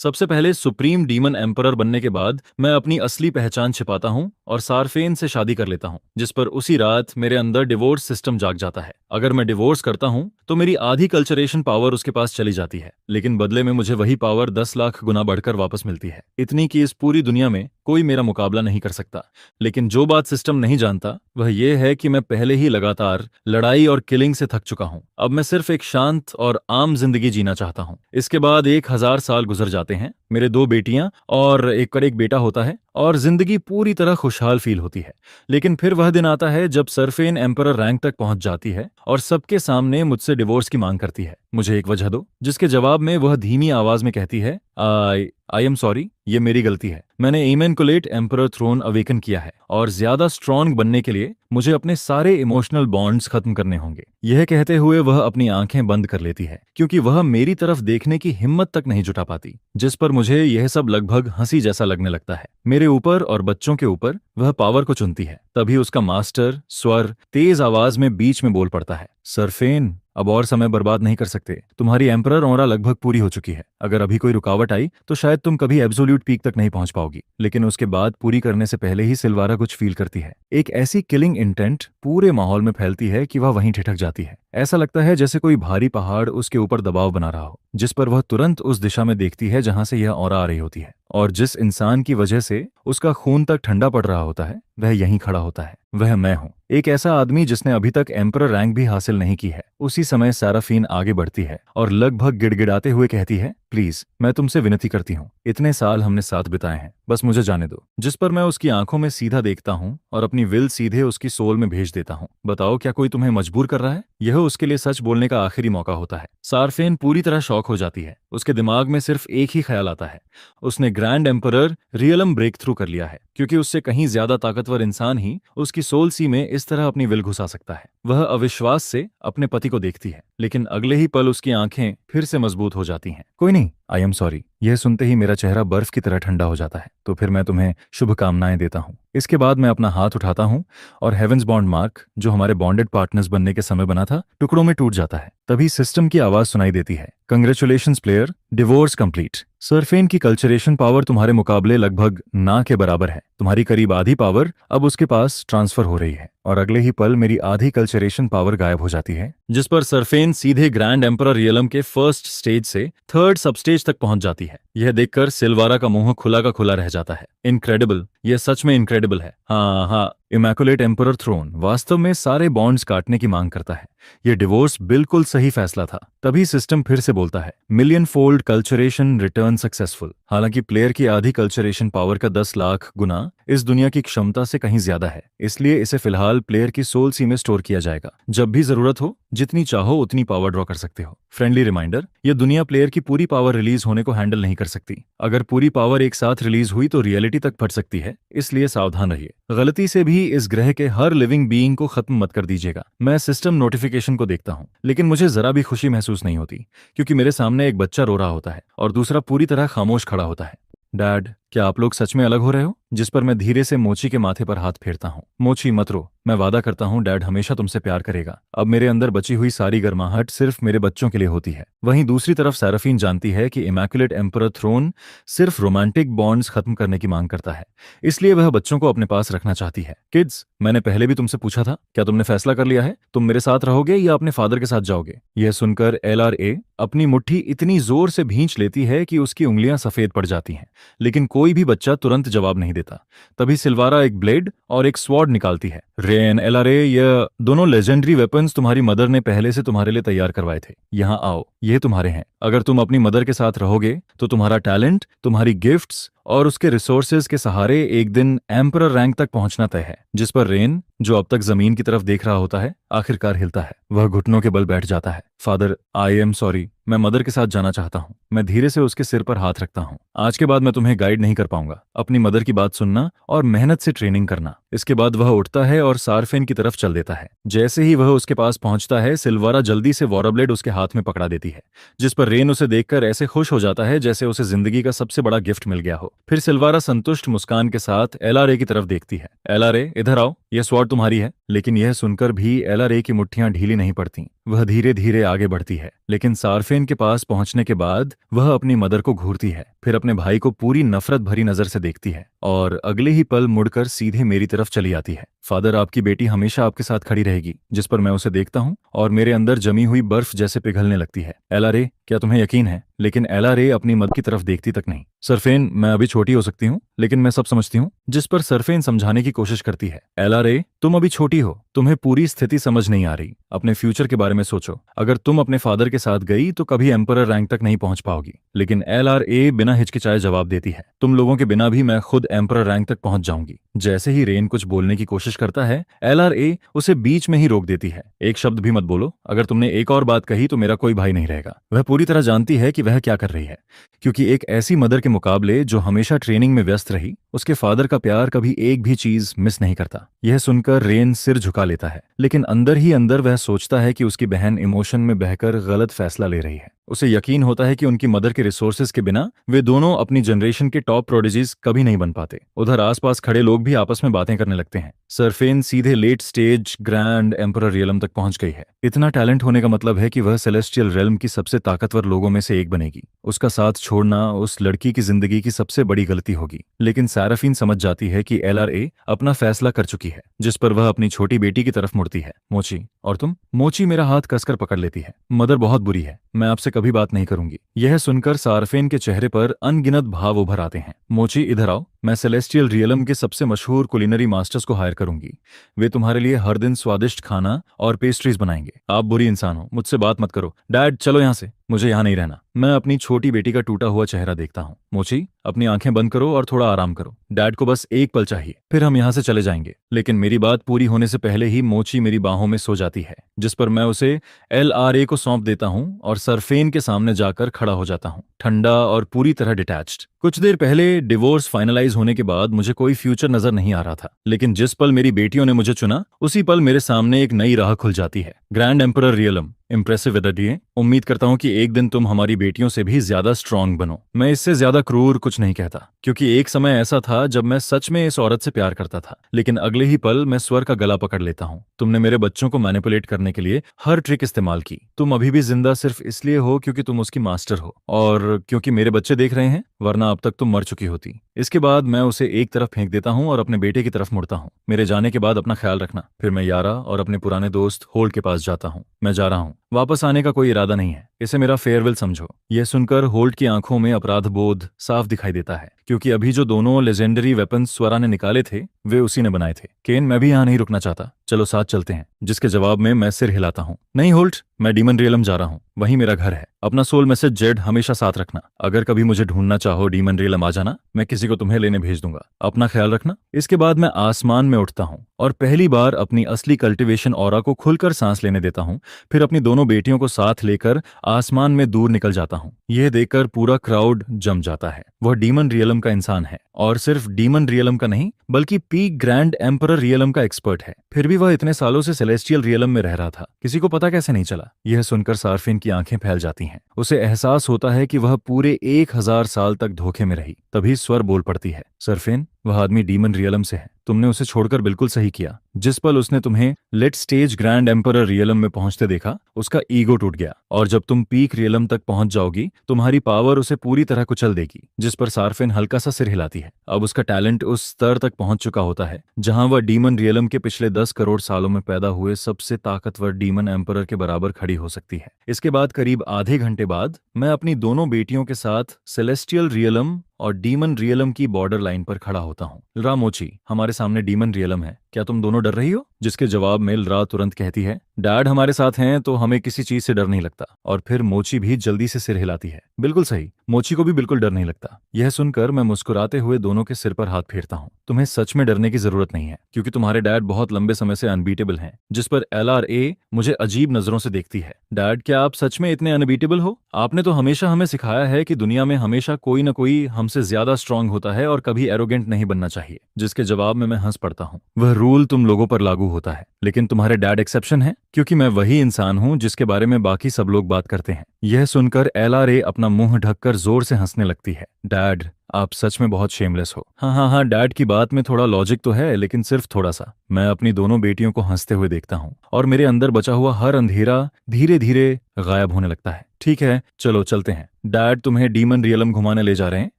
सबसे पहले supreme demon emperor बनने के बाद मैं अपनी असली पहचान छिपाता हूँ और सारफेन से शादी कर लेता हूँ, जिस पर उसी रात मेरे अंदर डिवोर्स सिस्टम जाग जाता है। अगर मैं डिवोर्स करता हूँ तो मेरी आधी कल्चरेशन पावर उसके पास चली जाती है, लेकिन बदले में मुझे वही पावर 10 लाख गुना बढ़कर वापस मिलती है। इतनी कि इस पूरी दुनिया में कोई मेरा मुकाबला नहीं कर सकता। लेकिन जो बात सिस्टम नहीं जानता वह यह है कि मैं पहले ही लगातार लड़ाई और किलिंग से थक चुका हूँ। अब मैं सिर्फ एक शांत और आम जिंदगी जीना चाहता हूँ। इसके बाद 1000 साल गुजर जाते हैं, मेरे 2 बेटियां और एक बेटा होता है और जिंदगी पूरी तरह खुशहाल फील होती है। लेकिन फिर वह दिन आता है जब सरफेन एम्परर रैंक तक पहुंच जाती है और सबके सामने मुझसे डिवोर्स की मांग करती है। मुझे एक वजह दो। जिसके जवाब में वह धीमी आवाज में कहती है, आई एम सॉरी, ये मेरी गलती है। मैंने इमैन्युलेट एम्परर थ्रोन अवेकन किया है और ज्यादा स्ट्रांग बनने के लिए मुझे अपने सारे इमोशनल बॉन्ड्स खत्म करने होंगे। यह कहते हुए वह अपनी आंखें बंद कर लेती है, क्योंकि वह मेरी तरफ देखने की हिम्मत तक नहीं जुटा पाती, जिस पर मुझे यह सब लगभग हंसी जैसा लगने लगता है। मेरे ऊपर और बच्चों के ऊपर वह पावर को चुनती है। तभी उसका मास्टर स्वर तेज आवाज में बीच में बोल पड़ता है, सरफेन, अब और समय बर्बाद नहीं कर सकते। तुम्हारी एम्परर ऑरा लगभग पूरी हो चुकी है। अगर अभी कोई रुकावट आई तो शायद तुम कभी एब्सोल्यूट पीक तक नहीं पहुंच पाओगी। लेकिन उसके बाद पूरी करने से पहले ही सिल्वारा कुछ फील करती है। एक ऐसी किलिंग इंटेंट पूरे माहौल में फैलती है कि वह वहीं ठिठक जाती है। ऐसा लगता है जैसे कोई भारी पहाड़ उसके ऊपर दबाव बना रहा हो, जिस पर वह तुरंत उस दिशा में देखती है जहां से यह ऑरा आ रही होती है। और जिस इंसान की वजह से उसका खून तक ठंडा पड़ रहा होता है वह यहीं खड़ा होता है। वह मैं हूं, एक ऐसा आदमी जिसने अभी तक एम्परर रैंक भी हासिल नहीं की है। उसी समय साराफीन आगे बढ़ती है और लगभग गिड़गिड़ाते हुए कहती है, प्लीज, मैं तुमसे विनती करती हूँ, इतने साल हमने साथ बिताए हैं, बस मुझे जाने दो। जिस पर मैं उसकी आंखों में सीधा देखता हूँ और अपनी विल सीधे उसकी सोल में भेज देता हूँ। बताओ, क्या कोई तुम्हें मजबूर कर रहा है? यह उसके लिए सच बोलने का आखिरी मौका होता है। सारफेन पूरी तरह शॉक हो जाती है। उसके दिमाग में सिर्फ एक ही ख्याल आता है, उसने grand emperor realm breakthrough कर लिया है, क्योंकि उससे कहीं ज्यादा ताकतवर इंसान ही उसकी सोल सी में इस तरह अपनी विल घुसा सकता है। वह अविश्वास से अपने पति को देखती है, लेकिन अगले ही पल उसकी आंखें फिर से मजबूत हो जाती हैं। कोई नहीं, आई एम सॉरी। यह सुनते ही मेरा चेहरा बर्फ की तरह ठंडा हो जाता है। तो फिर मैं तुम्हें शुभकामनाएं देता हूँ। इसके बाद मैं अपना हाथ उठाता हूँ और हेवेंस बॉन्ड मार्क, जो हमारे बॉन्डेड पार्टनर्स बनने के समय बना था, टुकड़ों में टूट जाता है। तभी सिस्टम की आवाज सुनाई देती है, congratulations player, divorce complete. Sherfane की कल्चरेशन पावर तुम्हारे मुकाबले लगभग ना के बराबर है। तुम्हारी करीब आधी पावर अब उसके पास ट्रांसफर हो रही है और अगले ही पल मेरी आधी कल्चरेशन पावर गायब हो जाती है, जिस पर सरफेन सीधे ग्रैंड एम्परर रियलम के फर्स्ट स्टेज से थर्ड सबस्टेज तक पहुंच जाती है। यह देखकर सिल्वारा का मुंह खुला का खुला रह जाता है। इनक्रेडिबल, यह सच में इनक्रेडिबल है। हाँ, इमैकुलेट एम्परर थ्रोन वास्तव में सारे बॉन्ड्स काटने की मांग करता है। यह डिवोर्स बिल्कुल सही फैसला था। तभी सिस्टम फिर से बोलता है, million fold culturation return successful. हालांकि प्लेयर की आधी कल्चरेशन पावर का 10 लाख गुना इस दुनिया की क्षमता से कहीं ज्यादा है, इसलिए इसे फिलहाल प्लेयर की सोल सी में स्टोर किया जाएगा। जब भी जरूरत हो, जितनी चाहो उतनी पावर ड्रॉ कर सकते हो। फ्रेंडली रिमाइंडर, यह दुनिया प्लेयर की पूरी पावर रिलीज होने को हैंडल नहीं कर सकती। अगर पूरी पावर एक साथ रिलीज हुई तो रियलिटी तक फट सकती है, इसलिए सावधान रहिए। गलती से भी इस ग्रह के हर लिविंग बीइंग को खत्म मत कर दीजिएगा। मैं सिस्टम नोटिफिकेशन को देखता हूँ, लेकिन मुझे जरा भी खुशी महसूस नहीं होती, क्योंकि मेरे सामने एक बच्चा रो रहा होता है और दूसरा पूरी तरह खामोश खड़ा होता है। डैड, क्या आप लोग सच में अलग हो रहे हो? जिस पर मैं धीरे से मोची के माथे पर हाथ फेरता हूँ। मोची, मत रो, मैं वादा करता हूँ डैड हमेशा तुमसे प्यार करेगा। अब मेरे अंदर बची हुई सारी गर्माहट सिर्फ मेरे बच्चों के लिए होती है। वहीं दूसरी तरफ सैराफीन जानती है कि इमैकुलेट एम्परर थ्रोन सिर्फ रोमांटिक बॉन्ड्स खत्म करने की मांग करता है, इसलिए वह बच्चों को अपने पास रखना चाहती है। किड्स, मैंने पहले भी तुमसे पूछा था, क्या तुमने फैसला कर लिया है? तुम मेरे साथ रहोगे या अपने फादर के साथ जाओगे? यह सुनकर LRA अपनी मुट्ठी इतनी जोर से भींच लेती है कि उसकी उंगलियां सफेद पड़ जाती हैं, लेकिन कोई भी बच्चा तुरंत जवाब नहीं देता। तभी सिल्वारा एक ब्लेड और एक स्वॉर्ड निकालती है। रेन, LRA, यह दोनों लेजेंडरी वेपन्स तुम्हारी मदर ने पहले से तुम्हारे लिए तैयार करवाए थे। यहाँ आओ, ये तुम्हारे हैं। अगर तुम अपनी मदर के साथ रहोगे तो तुम्हारा टैलेंट, तुम्हारी गिफ्ट्स और उसके रिसोर्सेज के सहारे एक दिन एम्परर रैंक तक पहुंचना तय है। जिस पर रेन, जो अब तक जमीन की तरफ देख रहा होता है, आखिरकार हिलता है। वह घुटनों के बल बैठ जाता है। फादर, आई एम सॉरी, मैं मदर के साथ जाना चाहता हूँ। मैं धीरे से उसके सिर पर हाथ रखता हूँ। आज के बाद मैं तुम्हें गाइड नहीं कर पाऊंगा। अपनी मदर की बात सुनना और मेहनत से ट्रेनिंग करना। इसके बाद वह उठता है और सार्फेन की तरफ चल देता है। जैसे ही वह उसके पास पहुंचता है, सिल्वारा जल्दी से वॉरब्लेड उसके हाथ में पकड़ा देती है, जिस पर रेन उसे देखकर ऐसे खुश हो जाता है जैसे उसे जिंदगी का सबसे बड़ा गिफ्ट मिल गया हो। फिर सिल्वारा संतुष्ट मुस्कान के साथ एलआरए की तरफ देखती है। एलआरए, इधर आओ, यह स्वॉर्ड तुम्हारी है। लेकिन यह सुनकर भी एलआरए की मुट्ठियां ढीली नहीं पड़ती। वह धीरे धीरे आगे बढ़ती है, लेकिन सार्फेन के पास पहुंचने के बाद वह अपनी मदर को घूरती है, फिर अपने भाई को पूरी नफरत भरी नजर से देखती है और अगले ही पल मुड़कर सीधे मेरी तरफ चली आती है। फादर, आपकी बेटी हमेशा आपके साथ खड़ी रहेगी। जिस पर मैं उसे देखता हूँ और मेरे अंदर जमी हुई बर्फ जैसे पिघलने लगती है। एलआरए, क्या तुम्हें यकीन है? लेकिन एलआरए अपनी मदर की तरफ देखती तक नहीं। सरफेन, मैं अभी छोटी हो सकती हूँ, लेकिन मैं सब समझती हूँ। जिस पर सरफेन समझाने की कोशिश करती है। एलआरए, तुम अभी छोटी हो, तुम्हें पूरी स्थिति समझ नहीं आ रही। अपने फ्यूचर के बारे में सोचो। अगर तुम अपने फादर के साथ गई तो कभी एम्परर रैंक तक नहीं पहुंच पाओगी। लेकिन एलआरए बिना हिचकिचाए जवाब देती है, तुम लोगों के बिना भी मैं खुद एम्परर रैंक तक पहुंच जाऊंगी। जैसे ही रेन कुछ बोलने की कोशिश करता है, एलआरए उसे बीच में ही रोक देती है। एक शब्द भी मत बोलो, अगर तुमने एक और बात कही तो मेरा कोई भाई नहीं रहेगा। वह पूरी तरह जानती है कि वह क्या कर रही है, क्योंकि एक ऐसी मदर के मुकाबले जो हमेशा ट्रेनिंग में व्यस्त रही, उसके फादर का प्यार कभी एक भी चीज मिस नहीं करता। यह सुनकर रेन सिर झुका लेता है, लेकिन अंदर ही अंदर वह सोचता है कि उसकी बहन इमोशन में बहकर गलत फैसला ले रही है। उसे यकीन होता है कि उनकी मदर के रिसोर्सेज के बिना वे दोनों अपनी जनरेशन के टॉप प्रोडिजीज कभी नहीं बन पाते। उधर आसपास खड़े लोग भी आपस में बातें करने लगते हैं। सरफेन सीधे late stage grand emperor realm तक पहुंच गई है। इतना टैलेंट होने का मतलब है कि वह सेलेस्टियल रेल्म की सबसे ताकतवर लोगों में से एक बनेगी। उसका साथ छोड़ना उस लड़की की जिंदगी की सबसे बड़ी गलती होगी। लेकिन सैराफीन समझ जाती है कि एलआरए अपना फैसला कर चुकी है, जिस पर वह अपनी छोटी बेटी की तरफ मुड़ती है। मोची, और तुम? मोची मेरा हाथ कसकर पकड़ लेती है। मदर बहुत बुरी है, मैं आपसे कभी बात नहीं करूंगी। यह सुनकर सार्फेन के चेहरे पर अनगिनत भाव उभर आते हैं। मोची, इधर आओ, मैं सेलेस्टियल रियलम के सबसे मशहूर कुलिनरी मास्टर्स को हायर करूंगी। वे तुम्हारे लिए हर दिन स्वादिष्ट खाना और पेस्ट्रीज बनाएंगे। आप बुरी इंसान हो, मुझसे बात मत करो। डैड, चलो यहाँ से, मुझे यहाँ नहीं रहना। मैं अपनी छोटी बेटी का टूटा हुआ चेहरा देखता हूँ। मोची, अपनी आंखें बंद करो और थोड़ा आराम करो। डैड को बस एक पल चाहिए, फिर हम यहाँ से चले जाएंगे। लेकिन मेरी बात पूरी होने से पहले ही मोची मेरी बाहों में सो जाती है, जिस पर मैं उसे एलआरए को सौंप देता हूँ और सरफेन के सामने जाकर खड़ा हो जाता हूँ, ठंडा और पूरी तरह डिटैच्ड। कुछ देर पहले डिवोर्स फाइनलाइज होने के बाद मुझे कोई फ्यूचर नजर नहीं आ रहा था, लेकिन जिस पल मेरी बेटियों ने मुझे चुना, उसी पल मेरे सामने एक नई राह खुल जाती है। ग्रैंड एम्परर रियलम, इम्प्रेसिव विदडिए, उम्मीद करता हूँ कि एक दिन तुम हमारी बेटियों से भी ज्यादा स्ट्रांग बनो। मैं इससे ज्यादा क्रूर कुछ नहीं कहता, क्योंकि एक समय ऐसा था जब मैं सच में इस औरत से प्यार करता था, लेकिन अगले ही पल मैं स्वर का गला पकड़ लेता हूँ। तुमने मेरे बच्चों को मैनिपुलेट करने के लिए हर ट्रिक इस्तेमाल की। तुम अभी भी जिंदा सिर्फ इसलिए हो क्योंकि तुम उसकी मास्टर हो, और क्योंकि मेरे बच्चे देख रहे हैं, वरना अब तक तुम मर चुकी होती। इसके बाद मैं उसे एक तरफ फेंक देता हूँ और अपने बेटे की तरफ मुड़ता हूँ। मेरे जाने के बाद अपना ख्याल रखना। फिर मैं यारा और अपने पुराने दोस्त होल्ड के पास जाता हूँ। मैं जा रहा हूँ, वापस आने का कोई इरादा नहीं है, इसे मेरा फेयरवेल समझो। यह सुनकर होल्ड की आंखों में अपराध बोध साफ दिखाई देता है, क्योंकि अभी जो दोनों लेजेंडरी वेपन्स स्वरा ने निकाले थे, वे उसी ने बनाए थे। केन, मैं भी यहाँ नहीं रुकना चाहता, चलो साथ चलते हैं। जिसके जवाब में मैं सिर हिलाता हूँ। नहीं होल्ड, मैं डीमन रियलम जा रहा हूँ, वहीं मेरा घर है। अपना सोल मैसेज जेड हमेशा साथ रखना। अगर कभी मुझे ढूंढना चाहो डीमन रियलम आ जाना, मैं किसी को तुम्हें लेने भेज दूंगा। अपना ख्याल रखना। इसके बाद मैं आसमान में उठता हूँ और पहली बार अपनी असली कल्टिवेशन ऑरा को खुलकर सांस लेने देता हूँ। फिर अपनी दोनों बेटियों को साथ लेकर आसमान में दूर निकल जाता हूँ। यह देखकर पूरा क्राउड जम जाता है। वह डीमन रियलम का इंसान है, और सिर्फ डीमन रियलम का नहीं, बल्कि पीक ग्रैंड एम्परर रियलम का एक्सपर्ट है। फिर भी वह इतने सालों से सेलेस्टियल रियलम में रह रहा था, किसी को पता कैसे नहीं चला? यह सुनकर सार्फिन की आंखें फैल जाती हैं। उसे एहसास होता है कि वह पूरे 1000 साल तक धोखे में रही। तभी स्वर बोल पड़ती है। सरफेन, वह आदमी डीमन रियलम से है, तुमने उसे छोड़कर बिल्कुल सही किया। जिस पल उसने तुम्हें late stage grand emperor realm में पहुंचते देखा, उसका ईगो टूट गया, और जब तुम पीक रियलम तक पहुंच जाओगी, तुम्हारी पावर उसे पूरी तरह कुचल देगी। जिस पर सार्फिन हल्का सा सिर हिलाती है। अब उसका टैलेंट उस स्तर तक पहुंच चुका होता है जहां वह डीमन रियलम के पिछले 10 करोड़ सालों में पैदा हुए सबसे ताकतवर डीमन एम्परर के बराबर खड़ी हो सकती है। इसके बाद करीब आधे घंटे बाद मैं अपनी दोनों बेटियों के साथ सेलेस्टियल रियलम और डीमन रियलम की बॉर्डर लाइन पर खड़ा होता हूँ। रामोची, हमारे सामने डीमन रियलम है, क्या तुम दोनों डर रही हो? जिसके जवाब में लरा तुरंत कहती है, डैड हमारे साथ हैं तो हमें किसी चीज से डर नहीं लगता। और फिर मोची भी जल्दी से सिर हिलाती है। बिल्कुल सही, मोची को भी बिल्कुल डर नहीं लगता। यह सुनकर मैं मुस्कुराते हुए दोनों के सिर पर हाथ फेरता हूँ। तुम्हें सच में डरने की जरूरत नहीं है, क्योंकि तुम्हारे डैड बहुत लंबे समय से अनबीटेबल हैं। जिस पर LRA मुझे अजीब नजरों से देखती है। डैड, क्या आप सच में इतने अनबीटेबल हो? आपने तो हमेशा हमें सिखाया है कि दुनिया में हमेशा कोई न कोई हमसे ज्यादा स्ट्रांग होता है और कभी एरोगेंट नहीं बनना चाहिए। जिसके जवाब में मैं हंस पड़ता हूँ। वह रूल तुम लोगों पर लागू होता है, लेकिन तुम्हारे डैड एक्सेप्शन है, क्योंकि मैं वही इंसान हूँ जिसके बारे में बाकी सब लोग बात करते हैं। यह सुनकर LRA अपना मुंह ढककर जोर से हंसने लगती है। डैड, आप सच में बहुत शेमलेस हो। हाँ हाँ हाँ, डैड की बात में थोड़ा लॉजिक तो है, लेकिन सिर्फ थोड़ा सा। मैं अपनी दोनों बेटियों को हंसते हुए देखता हूँ और मेरे अंदर बचा हुआ हर अंधेरा धीरे धीरे गायब होने लगता है। ठीक है, चलो चलते हैं। डैड तुम्हें डीमन रियलम घुमाने ले जा रहे हैं,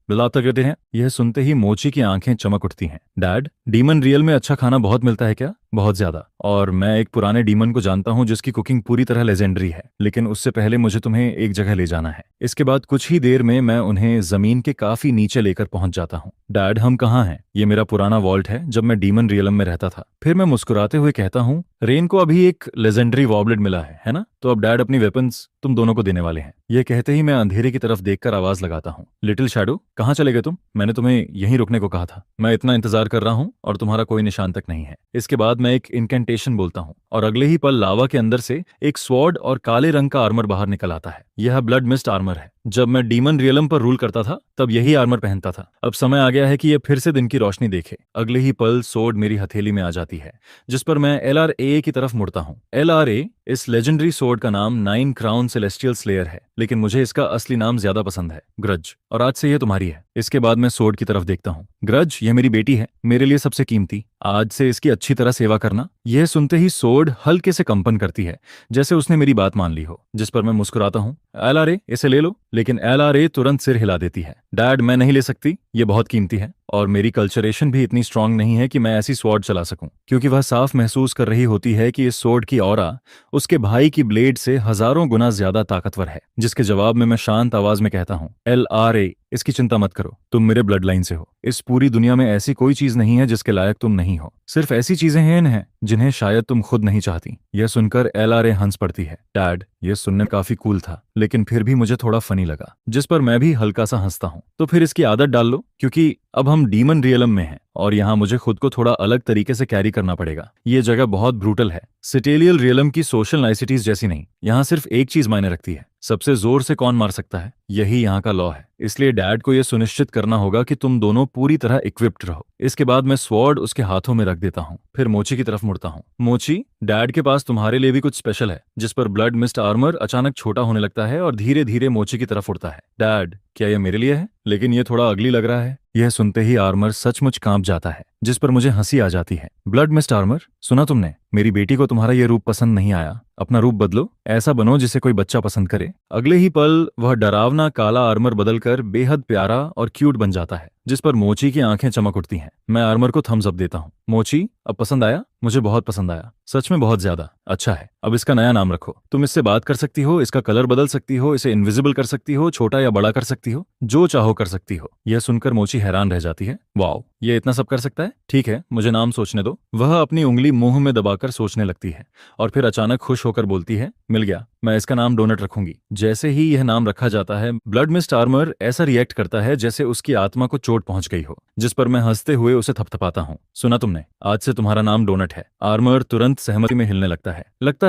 बुलाता कहते हैं। यह सुनते ही मोची की आंखें चमक उठती हैं। डैड, डीमन रियल में अच्छा खाना बहुत मिलता है क्या? बहुत ज्यादा। और मैं एक पुराने डीमन को जानता हूँ जिसकी कुकिंग पूरी तरह लेजेंडरी है, लेकिन उससे पहले मुझे तुम्हें एक जगह ले जाना है। इसके बाद कुछ ही देर में मैं उन्हें जमीन के काफी नीचे लेकर पहुंच जाता हूँ। डैड, हम कहाँ हैं? ये मेरा पुराना वॉल्ट है, जब मैं डीमन रियलम में रहता था। फिर मैं मुस्कुराते हुए कहता हूँ, रेन को अभी एक लेजेंडरी वॉबलेट मिला है ना? तो अब डैड अपनी वेपन्स तुम दोनों को देने वाले हैं। यह कहते ही मैं अंधेरे की तरफ देखकर आवाज लगाता हूँ, लिटिल शैडो, कहाँ चले गए तुम? मैंने तुम्हें यहीं रुकने को कहा था। मैं इतना इंतजार कर रहा हूँ और तुम्हारा कोई निशान तक नहीं है। इसके बाद मैं एक इनकेंटेशन बोलता हूँ और अगले ही पल लावा के अंदर से एक स्वॉर्ड और काले रंग का आर्मर बाहर निकल आता है। यह ब्लड मिस्ट आर्मर है। जब मैं डीमन रियलम पर रूल करता था तब यही आर्मर पहनता था। अब समय आ गया है कि यह फिर से दिन की रोशनी देखे। अगले ही पल सोर्ड मेरी हथेली में आ जाती है, जिस पर मैं LRA की तरफ मुड़ता हूँ। LRA, इस लेजेंडरी सोर्ड का नाम 9 क्राउन सेलेस्टियल स्लेयर है, लेकिन मुझे इसका असली नाम ज्यादा पसंद है, ग्रज। और आज से यह तुम्हारी है। इसके बाद मैं सोर्ड की तरफ देखता हूँ। ग्रज, यह मेरी बेटी है, मेरे लिए सबसे कीमती। आज से इसकी अच्छी तरह सेवा करना। यह सुनते ही सोर्ड हल्के से कंपन करती है, जैसे उसने मेरी बात मान ली हो। जिस पर मैं मुस्कुराता हूँ। LRA, इसे ले लो। लेकिन LRA तुरंत सिर हिला देती है। डैड, मैं नहीं ले सकती, ये बहुत कीमती है और मेरी कल्चरेशन भी इतनी स्ट्रांग नहीं है कि मैं ऐसी स्वॉर्ड चला सकूं। क्योंकि वह साफ महसूस कर रही होती है कि इस स्वॉर्ड की ऑरा उसके भाई की ब्लेड से हजारों गुना ज्यादा ताकतवर है। जिसके जवाब में मैं शांत आवाज में कहता हूँ, LRA, इसकी चिंता मत करो, तुम मेरे ब्लड लाइन से हो। इस पूरी दुनिया में ऐसी कोई चीज नहीं है जिसके लायक तुम नहीं हो। सिर्फ ऐसी चीजें हैं जिन्हें शायद तुम खुद नहीं चाहती। यह सुनकर LRA हंस पड़ती है। डैड, यह सुनने में काफी कूल था, लेकिन फिर भी मुझे थोड़ा फनी लगा। जिस पर मैं भी हल्का सा हंसता हूँ। तो फिर इसकी आदत डाल लो, क्योंकि अब हम डीमन रियलम में हैं और यहाँ मुझे खुद को थोड़ा अलग तरीके से कैरी करना पड़ेगा। ये जगह बहुत ब्रूटल है। सिटेलियल रियलम की सोशल नाइसिटीज जैसी नहीं। यहाँ सिर्फ एक चीज मायने रखती है, सबसे जोर से कौन मार सकता है। यही यहाँ का लॉ है। इसलिए डैड को यह सुनिश्चित करना होगा कि तुम दोनों पूरी तरह इक्विप्ड रहो। इसके बाद मैं स्वॉर्ड उसके हाथों में रख देता हूँ। फिर मोची की तरफ मुड़ता हूँ। मोची, डैड के पास तुम्हारे लिए भी कुछ स्पेशल है। जिस पर ब्लड मिस्ट आर्मर अचानक छोटा होने लगता है और धीरे धीरे मोची की तरफ उड़ता है। डैड, क्या यह मेरे लिए है? लेकिन यह थोड़ा अगली लग रहा है। यह सुनते ही आर्मर सचमुच कांप जाता है, जिस पर मुझे हंसी आ जाती है। ब्लड मिस्ट आर्मर, सुना तुमने? मेरी बेटी को तुम्हारा यह रूप पसंद नहीं आया। अपना रूप बदलो, ऐसा बनो जिसे कोई बच्चा पसंद करे। अगले ही पल वह डरावना काला आर्मर बदलकर बेहद प्यारा और क्यूट बन जाता है, जिस पर मोची की आंखें चमक उठती हैं। मैं आर्मर को थम्स अप देता हूँ। मोची, अब पसंद आया? मुझे बहुत पसंद आया, सच में बहुत ज्यादा। अच्छा है, अब इसका नया नाम रखो। तुम इससे बात कर सकती हो, इसका कलर बदल सकती हो, इसे इनविजिबल कर सकती हो, छोटा या बड़ा कर सकती हो, जो चाहो कर सकती हो। यह सुनकर मोची हैरान रह जाती है। वाओ, ये इतना सब कर सकता है? ठीक है, मुझे नाम सोचने दो। वह अपनी उंगली मुंह में दबाकर सोचने लगती है और फिर अचानक खुश होकर बोलती है, मिल गया, मैं इसका नाम डोनट रखूंगी। जैसे ही यह नाम रखा जाता है, ब्लड मिस्ट आर्मर ऐसा रिएक्ट करता है जैसे उसकी आत्मा को चोट पहुंच गई हो। जिस पर मैं हंसते हुए उसे थपथपाता हूँ। सुना तुमने, आज से तुम्हारा नाम डोनट है। आर्मर तुरंत सहमति में हिलने लगता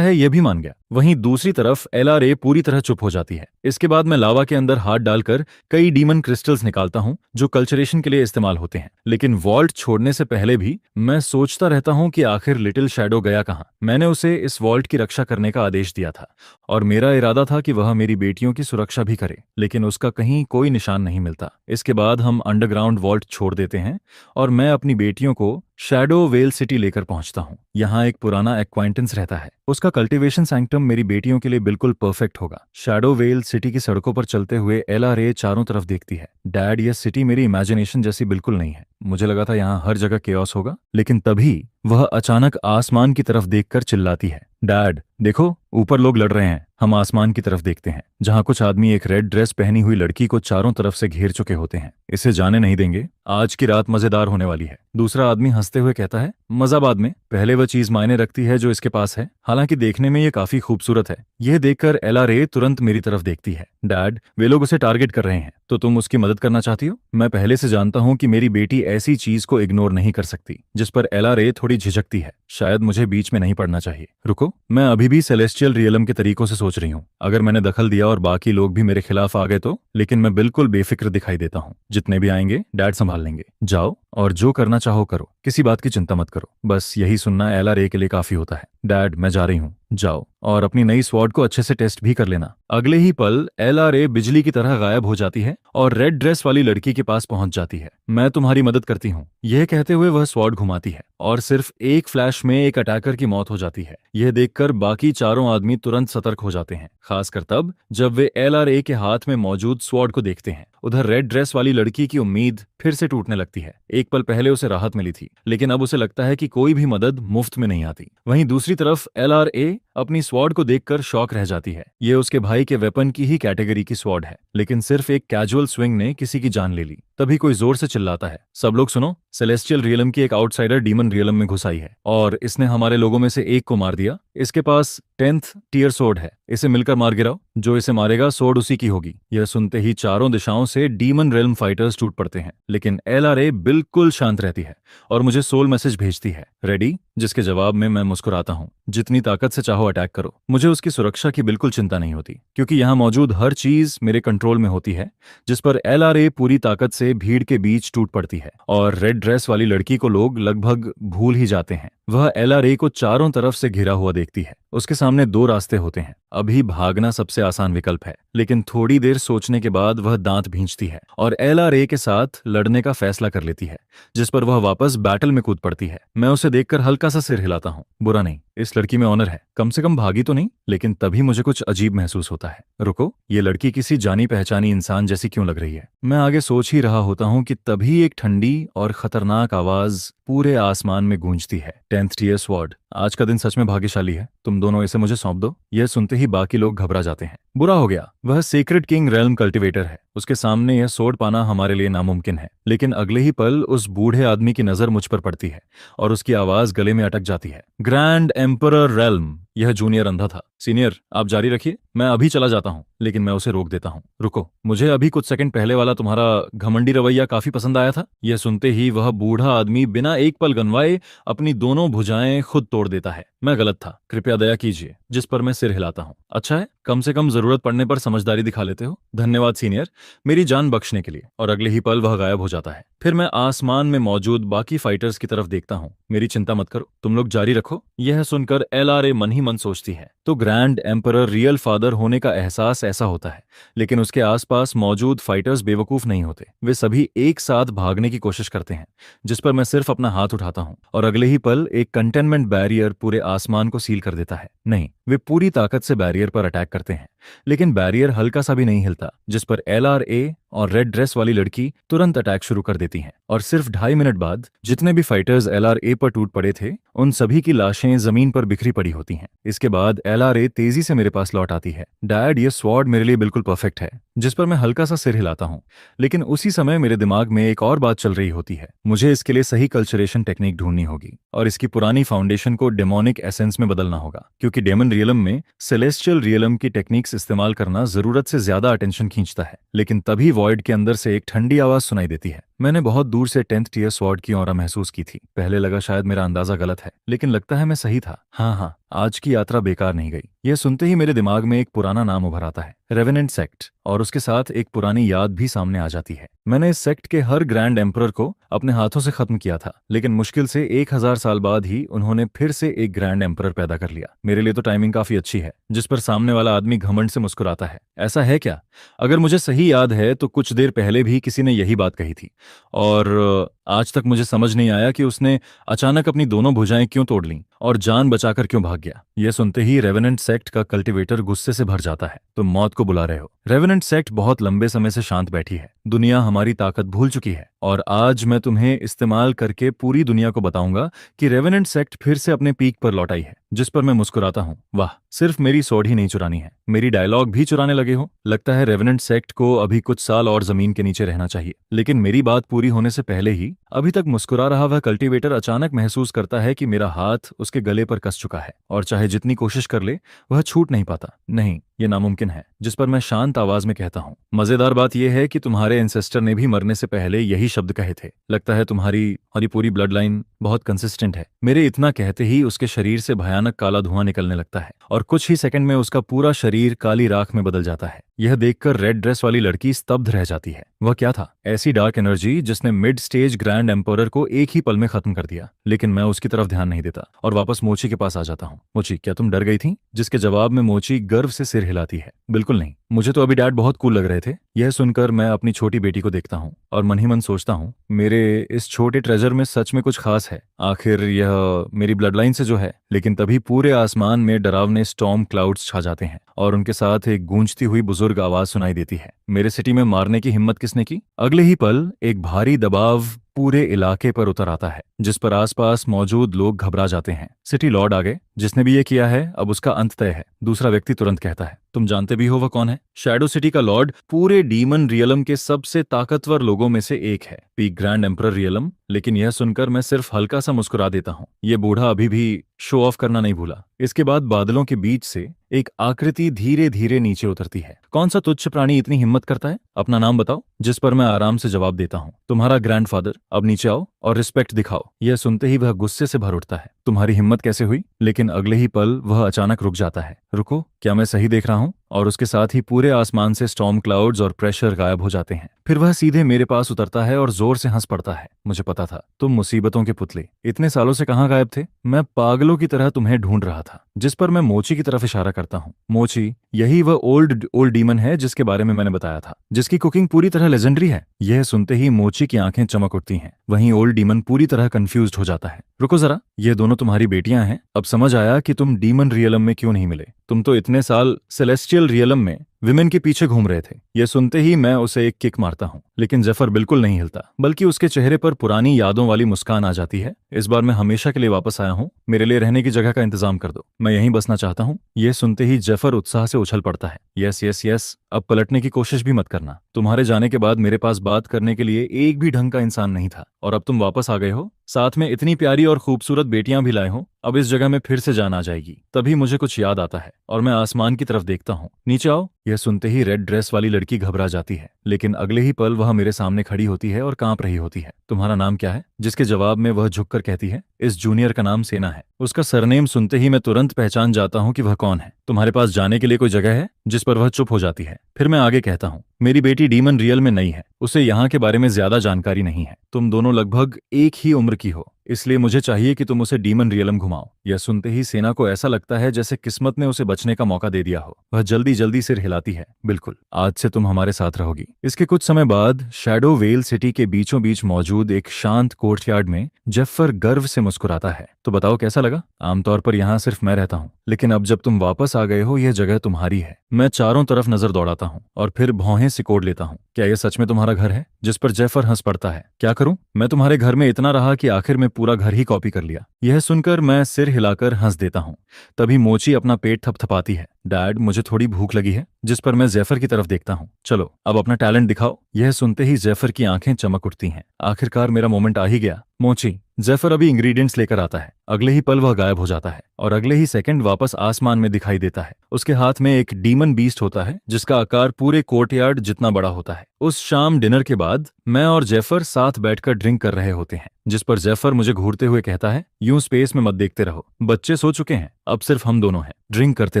है यह भी मान गया। वहीं दूसरी तरफ LRA पूरी तरह चुप हो जाती है। इसके बाद मैं लावा के अंदर हाथ डालकर कई डीमन क्रिस्टल्स निकालता हूँ जो कल्चरेशन के लिए इस्तेमाल होते हैं। लेकिन वॉल्ट छोड़ने से पहले भी मैं सोचता रहता हूँ कि आखिर लिटिल शैडो गया कहाँ। मैंने उसे इस वॉल्ट की रक्षा करने का आदेश दिया था और मेरा इरादा था कि वह मेरी बेटियों की सुरक्षा भी करे, लेकिन उसका कहीं कोई निशान नहीं मिलता। इसके बाद हम अंडरग्राउंड वॉल्ट छोड़ देते हैं और मैं अपनी बेटियों को शैडो वेल सिटी लेकर पहुंचता हूं। यहाँ एक पुराना एक्वाइंटेंस रहता है। उसका कल्टीवेशन सैंक्टम मेरी बेटियों के लिए बिल्कुल परफेक्ट होगा। शैडो वेल सिटी की सड़कों पर चलते हुए LRA चारों तरफ देखती है। डैड, यह सिटी मेरी इमेजिनेशन जैसी बिल्कुल नहीं है। मुझे लगा था यहाँ हर जगह केओस होगा, लेकिन तभी वह अचानक आसमान की तरफ देखकर चिल्लाती है, डैड देखो, ऊपर लोग लड़ रहे हैं। हम आसमान की तरफ देखते हैं, जहां कुछ आदमी एक रेड ड्रेस पहनी हुई लड़की को चारों तरफ से घेर चुके होते हैं। इसे जाने नहीं देंगे, आज की रात मजेदार होने वाली है। दूसरा आदमी हंसते हुए कहता है, मजा बाद में, पहले वह चीज मायने रखती है जो इसके पास है। हालांकि देखने में ये काफी खूबसूरत है। यह देखकर एलआरए तुरंत मेरी तरफ देखती है, डैड वे लोग उसे टारगेट कर रहे हैं, तो तुम उसकी मदद करना चाहती हो? मैं पहले से जानता हूं कि मेरी बेटी ऐसी चीज को इग्नोर नहीं कर सकती। जिस पर एलआरए थोड़ी झिझकती है, शायद मुझे बीच में नहीं पड़ना चाहिए। रुको, मैं अभी भी सेलेस्टियल रियलम के तरीकों से सोच रही हूँ। अगर मैंने दखल दिया और बाकी लोग भी मेरे खिलाफ आ गए तो? लेकिन मैं बिल्कुल बेफिक्र दिखाई देता हूँ। जितने भी आएंगे डैड संभाल लेंगे। जाओ और जो करना चाहो करो, किसी बात की चिंता मत करो। बस यही सुनना एलआरए के लिए काफी होता है। डैड मैं जा रही हूँ, जाओ और अपनी नई स्वॉर्ड को अच्छे से टेस्ट भी कर लेना। अगले ही पल एलआरए बिजली की तरह गायब हो जाती है और रेड ड्रेस वाली लड़की के पास पहुंच जाती है। मैं तुम्हारी मदद करती हूँ, यह कहते हुए वह स्वॉर्ड घुमाती है और सिर्फ एक फ्लैश में एक अटैकर की मौत हो जाती है। यह देखकर बाकी चारों आदमी तुरंत सतर्क हो जाते हैं, खासकर तब जब वे एलआरए के हाथ में मौजूद स्वॉर्ड को देखते हैं। उधर रेड ड्रेस वाली लड़की की उम्मीद फिर से टूटने लगती है। एक पल पहले उसे राहत मिली थी, लेकिन अब उसे लगता है कि कोई भी मदद मुफ्त में नहीं आती। वहीं दूसरी तरफ एलआरए अपनी स्वॉर्ड को देखकर शॉक रह जाती है। ये उसके भाई के वेपन की ही कैटेगरी की स्वॉर्ड है, लेकिन सिर्फ एक कैजुअल स्विंग ने किसी की जान ले ली। तभी कोई जोर से चिल्लाता है, सब लोग सुनो, सेलेस्टियल रियलम की एक आउटसाइडर डीमन रियलम में घुस आई है और इसने हमारे लोगों में से एक को मार दिया। इसके पास 10th टियर सोर्ड है, इसे मिलकर मार गिराओ। जो इसे मारेगा सोर्ड उसी की होगी। यह सुनते ही चारों दिशाओं से डीमन रेल्म फाइटर्स टूट पड़ते हैं, लेकिन एलआरए बिल्कुल शांत रहती है और मुझे सोल मैसेज भेजती है, रेडी? जिसके जवाब में मैं मुस्कुराता हूँ। जितनी ताकत से चाहो अटैक करो, मुझे उसकी सुरक्षा की बिल्कुल चिंता नहीं होती, क्योंकि यहाँ मौजूद हर चीज मेरे कंट्रोल में होती है। जिस पर एलआरए पूरी ताकत से भीड़ के बीच टूट पड़ती है और रेड ड्रेस वाली लड़की को लोग लगभग भूल ही जाते हैं। वह एलआरए को चारों तरफ से घिरा हुआ देखती है। उसके सामने दो रास्ते होते हैं। अभी भागना सबसे आसान विकल्प है, लेकिन थोड़ी देर सोचने के बाद वह दांत भींचती है और एलआरए के साथ लड़ने का फैसला कर लेती है, जिस पर वह वापस बैटल में कूद पड़ती है। मैं उसे देखकर हल्का सा सिर हिलाता हूँ। बुरा नहीं, इस लड़की में ऑनर है, कम से कम भागी तो नहीं। लेकिन तभी मुझे कुछ अजीब महसूस होता है। रुको, ये लड़की किसी जानी पहचानी इंसान जैसी क्यों लग रही है? मैं आगे सोच ही रहा होता हूँ कि तभी एक ठंडी और खतरनाक आवाज पूरे आसमान में गूंजती है, 10th टियर स्वॉर्ड, आज का दिन सच में भाग्यशाली है। तुम दोनों इसे मुझे सौंप दो। यह सुनते ही बाकी लोग घबरा जाते हैं। बुरा हो गया, वह सीक्रेट किंग रेल्म कल्टिवेटर है, उसके सामने यह सोर्ड पाना हमारे लिए नामुमकिन है। लेकिन अगले ही पल उस बूढ़े आदमी की नजर मुझ पर पड़ती है और उसकी आवाज गले में अटक जाती है, ग्रैंड एम्परर रेल्म। यह जूनियर अंधा था। सीनियर आप जारी रखिए, मैं अभी चला जाता हूँ। लेकिन मैं उसे रोक देता हूँ। रुको, मुझे अभी कुछ सेकंड पहले वाला तुम्हारा घमंडी रवैया काफी पसंद आया था। यह सुनते ही वह बूढ़ा आदमी बिना एक पल गनवाए अपनी दोनों भुजाएं खुद तोड़ देता है। मैं गलत था, कृपया दया कीजिए। जिस पर मैं सिर हिलाता हूँ। अच्छा है, कम से कम जरूरत पड़ने पर समझदारी दिखा लेते हो। धन्यवाद सीनियर, मेरी जान बख्शने के लिए। और अगले ही पल वह गायब हो जाता है। फिर मैं आसमान में मौजूद बाकी फाइटर्स की तरफ देखता हूँ। मेरी चिंता मत करो, तुम लोग जारी रखो। यह सुनकर एलआरए मन ही मन सोचती है, तो ग्रैंड एम्परर रियल फादर होने का एहसास ऐसा होता है। लेकिन उसके आसपास मौजूद फाइटर्स बेवकूफ नहीं होते। वे सभी एक साथ भागने की कोशिश करते हैं। जिस पर मैं सिर्फ अपना हाथ उठाता हूँ और अगले ही पल एक कंटेनमेंट बैरियर पूरे आसमान को सील कर देता है। नहीं, वे पूरी ताकत से बैरियर पर अटैक करते हैं, लेकिन बैरियर हल्का सा भी नहीं हिलता। जिस पर एलआरए और रेड ड्रेस वाली लड़की तुरंत अटैक शुरू कर देती हैं और सिर्फ 2.5 मिनट बाद जितने भी फाइटर्स एलआरए पर टूट पड़े थे उन सभी की लाशें जमीन पर बिखरी पड़ी होती हैं। इसके बाद एलआरए तेजी से मेरे पास लौट आती है। डैड, ये स्वॉर्ड मेरे लिए बिल्कुल परफेक्ट है। जिस पर मैं हल्का सा सिर हिलाता हूँ। लेकिन उसी समय मेरे दिमाग में एक और बात चल रही होती है। मुझे इसके लिए सही कल्चरेशन टेक्निक ढूंढनी होगी और इसकी पुरानी फाउंडेशन को डेमोनिक एसेंस में बदलना होगा, क्योंकि डेमन रियलम में सेलेस्टियल रियलम की टेक्निक्स इस्तेमाल करना जरूरत से ज्यादा अटेंशन खींचता है। लेकिन तभी वॉइड के अंदर से एक ठंडी आवाज सुनाई देती है। मैंने बहुत दूर से 10th टियर स्वॉर्ड की ऑरा महसूस की थी। पहले लगा शायद मेरा अंदाजा गलत है, लेकिन लगता है मैं सही था। हाँ, आज की यात्रा बेकार नहीं गई। यह सुनते ही मेरे दिमाग में एक पुराना नाम उभर आता है, रेवेनेंट सेक्ट, और उसके साथ एक पुरानी याद भी सामने आ जाती है। मैंने इस सेक्ट के हर ग्रैंड एम्परर को अपने हाथों से खत्म किया था, लेकिन मुश्किल से 1000 साल बाद ही उन्होंने फिर से एक ग्रैंड एम्परर पैदा कर लिया। मेरे लिए तो टाइमिंग काफी अच्छी है। जिस पर सामने वाला आदमी घमंड से मुस्कुराता है। ऐसा है क्या? अगर मुझे सही याद है तो कुछ देर पहले भी किसी ने यही बात कही थी। और आज तक मुझे समझ नहीं आया कि उसने अचानक अपनी दोनों भुजाएं क्यों तोड़ लीं और जान बचाकर क्यों भाग गया। यह सुनते ही रेवेनेंट सेक्ट का कल्टीवेटर गुस्से से भर जाता है। तुम मौत को बुला रहे हो। रेवेनेंट सेक्ट बहुत लंबे समय से शांत बैठी है। दुनिया हमारी ताकत भूल चुकी है और आज मैं तुम्हें इस्तेमाल करके पूरी दुनिया को बताऊंगा कि रेवेनेंट सेक्ट फिर से अपने पीक पर लौट आई है। जिस पर मैं मुस्कुराता हूँ। वाह, सिर्फ मेरी स्वॉर्ड ही नहीं चुरानी है, मेरी डायलॉग भी चुराने लगे हो। लगता है रेवेनेंट सेक्ट को अभी कुछ साल और जमीन के नीचे रहना चाहिए। लेकिन मेरी बात पूरी होने से पहले ही अभी तक मुस्कुरा रहा वह कल्टीवेटर अचानक महसूस करता है कि मेरा हाथ उसके गले पर कस चुका है और चाहे जितनी कोशिश कर ले वह छूट नहीं पाता। नहीं, ये नामुमकिन है। जिस पर मैं शांत आवाज में कहता हूँ, मजेदार बात यह है कि तुम्हारे एंसेस्टर ने भी मरने से पहले यही शब्द कहे थे। लगता है तुम्हारी पूरी ब्लड लाइन बहुत कंसिस्टेंट है। मेरे इतना कहते ही उसके शरीर से भयानक काला धुआं निकलने लगता है और कुछ ही सेकंड में उसका पूरा शरीर काली राख में बदल जाता है। यह देखकर रेड ड्रेस वाली लड़की स्तब्ध रह जाती है। वह क्या था? ऐसी डार्क एनर्जी जिसने मिड स्टेज ग्रैंड एम्परर को एक ही पल में खत्म कर दिया। लेकिन मैं उसकी तरफ ध्यान नहीं देता और वापस मोची के पास आ जाता हूँ। मोची, क्या तुम डर गई थी? जिसके जवाब में मोची गर्व से सिर हिलाती है। बिल्कुल नहीं, मुझे तो अभी डैड बहुत कूल लग रहे थे। यह सुनकर मैं अपनी छोटी बेटी को देखता हूँ और मन ही मन सोचता हूँ, मेरे इस छोटे ट्रेजर में सच में कुछ खास है। आखिर यह मेरी ब्लड लाइन से जो है। लेकिन तभी पूरे आसमान में डरावने स्टॉर्म क्लाउड्स छा जाते हैं और उनके साथ एक गूंजती हुई बुजुर्ग आवाज सुनाई देती है। मेरे सिटी में मारने की हिम्मत किसने की? अगले ही पल एक भारी दबाव पूरे इलाके पर उतर आता है, जिस पर आसपास मौजूद लोग घबरा जाते हैं। सिटी लॉर्ड आ गए। जिसने भी ये किया है अब उसका अंत तय है। दूसरा व्यक्ति तुरंत कहता है, तुम जानते भी हो वह कौन है? शैडो सिटी का लॉर्ड, पूरे डीमन रियलम के सबसे ताकतवर लोगों में से एक है, पीक ग्रैंड एम्परर रियलम। लेकिन यह सुनकर मैं सिर्फ हल्का सा मुस्कुरा देता हूँ। ये बूढ़ा अभी भी शो ऑफ करना नहीं भूला। इसके बाद बादलों के बीच से एक आकृति धीरे धीरे नीचे उतरती है। कौन सा तुच्छ प्राणी इतनी हिम्मत करता है? अपना नाम बताओ। जिस पर मैं आराम से जवाब देता हूँ, तुम्हारा ग्रैंडफादर। अब नीचे आओ और रिस्पेक्ट दिखाओ। यह सुनते ही वह गुस्से से भर उठता है। तुम्हारी हिम्मत कैसे हुई? लेकिन अगले ही पल वह अचानक रुक जाता है। रुको, क्या मैं सही देख रहा हूँ? और उसके साथ ही पूरे आसमान से स्टॉर्म क्लाउड्स और प्रेशर गायब हो जाते हैं। फिर वह सीधे मेरे पास उतरता है और जोर से हंस पड़ता है। मुझे पता था, तुम मुसीबतों के पुतले इतने सालों से कहाँ गायब थे? मैं पागलों की तरह तुम्हें ढूंढ रहा था। जिस पर मैं मोची की तरफ इशारा करता हूँ। मोची, यही वह ओल्ड डीमन है जिसके बारे में मैंने बताया था, जिसकी कुकिंग पूरी तरह लेजेंडरी है। यह सुनते ही मोची की आंखें चमक उठती हैं। वहीं ओल्ड डीमन पूरी तरह कंफ्यूज्ड हो जाता है। रुको जरा, ये दोनों तुम्हारी बेटियां हैं? अब समझ आया कि तुम डीमन रियलम में क्यों नहीं मिले। तुम तो इतने साल सेलेस्टियल रियलम में विमेन के पीछे घूम रहे थे। यह सुनते ही मैं उसे एक किक मारता हूँ। लेकिन जेफर बिल्कुल नहीं हिलता, बल्कि उसके चेहरे पर पुरानी यादों वाली मुस्कान आ जाती है। इस बार मैं हमेशा के लिए वापस आया हूँ। मेरे लिए रहने की जगह का इंतजाम कर दो, मैं यहीं बसना चाहता हूँ। यह सुनते ही जेफर उत्साह से उछल पड़ता है। यस यस यस, अब पलटने की कोशिश भी मत करना। तुम्हारे जाने के बाद मेरे पास बात करने के लिए एक भी ढंग का इंसान नहीं था और अब तुम वापस आ गए हो, साथ में इतनी प्यारी और खूबसूरत बेटियां भी लाए हो। अब इस जगह में फिर से जान आ जाएगी। तभी मुझे कुछ याद आता है और मैं आसमान की तरफ देखता हूँ। नीचे आओ। यह सुनते ही रेड ड्रेस वाली लड़की घबरा जाती है, लेकिन अगले ही पल वह मेरे सामने खड़ी होती है और कांप रही होती है। तुम्हारा नाम क्या है? जिसके जवाब में वह झुककर कहती है, इस जूनियर का नाम सेना है। उसका सरनेम सुनते ही मैं तुरंत पहचान जाता हूँ कि वह कौन है। तुम्हारे पास जाने के लिए कोई जगह है? जिस पर वह चुप हो जाती है। फिर मैं आगे कहता हूँ, मेरी बेटी डीमन रियल में नहीं है, उसे यहाँ के बारे में ज्यादा जानकारी नहीं है। तुम दोनों लगभग एक ही उम्र की हो, इसलिए मुझे चाहिए कि तुम उसे डीमन रियलम घुमाओ। यह सुनते ही सेना को ऐसा लगता है जैसे किस्मत ने उसे बचने का मौका दे दिया हो। वह जल्दी जल्दी सिर हिलाती है। बिल्कुल, आज से तुम हमारे साथ रहोगी। इसके कुछ समय बाद शैडो वेल सिटी के बीचों बीच मौजूद एक शांत कोर्टयार्ड में जेफर गर्व से मुस्कुराता है। तो बताओ कैसा लगा? आमतौर पर यहाँ सिर्फ मैं रहता हूँ, लेकिन अब जब तुम वापस आ गए हो यह जगह तुम्हारी है। मैं चारों तरफ नजर दौड़ाता हूँ और फिर भौहें सिकोड़ लेता हूँ। क्या यह सच में तुम्हारा घर है? जिस पर जेफर हंस पड़ता है। क्या करूं? मैं तुम्हारे घर में इतना रहा कि आखिर में पूरा घर ही कॉपी कर लिया। यह सुनकर मैं सिर हिलाकर हंस देता हूँ। तभी मोची अपना पेट थपथपाती है। डैड, मुझे थोड़ी भूख लगी है। जिस पर मैं जेफर की तरफ देखता हूँ। चलो अब अपना टैलेंट दिखाओ। यह सुनते ही जेफर की आंखें चमक उठती हैं। आखिरकार मेरा मोमेंट आ ही गया। मोची, जेफर अभी इंग्रेडिएंट्स लेकर आता है। अगले ही पल वह गायब हो जाता है और अगले ही सेकंड वापस आसमान में दिखाई देता है। उसके हाथ में एक डीमन बीस्ट होता है जिसका आकार पूरे कोर्टयार्ड जितना बड़ा होता है। उस शाम डिनर के बाद मैं और जेफर साथ बैठकर ड्रिंक कर रहे होते हैं, जिस पर जेफर मुझे घूरते हुए कहता है, यूं स्पेस में मत देखते रहो, बच्चे सो चुके हैं, अब सिर्फ हम दोनों हैं, ड्रिंक करते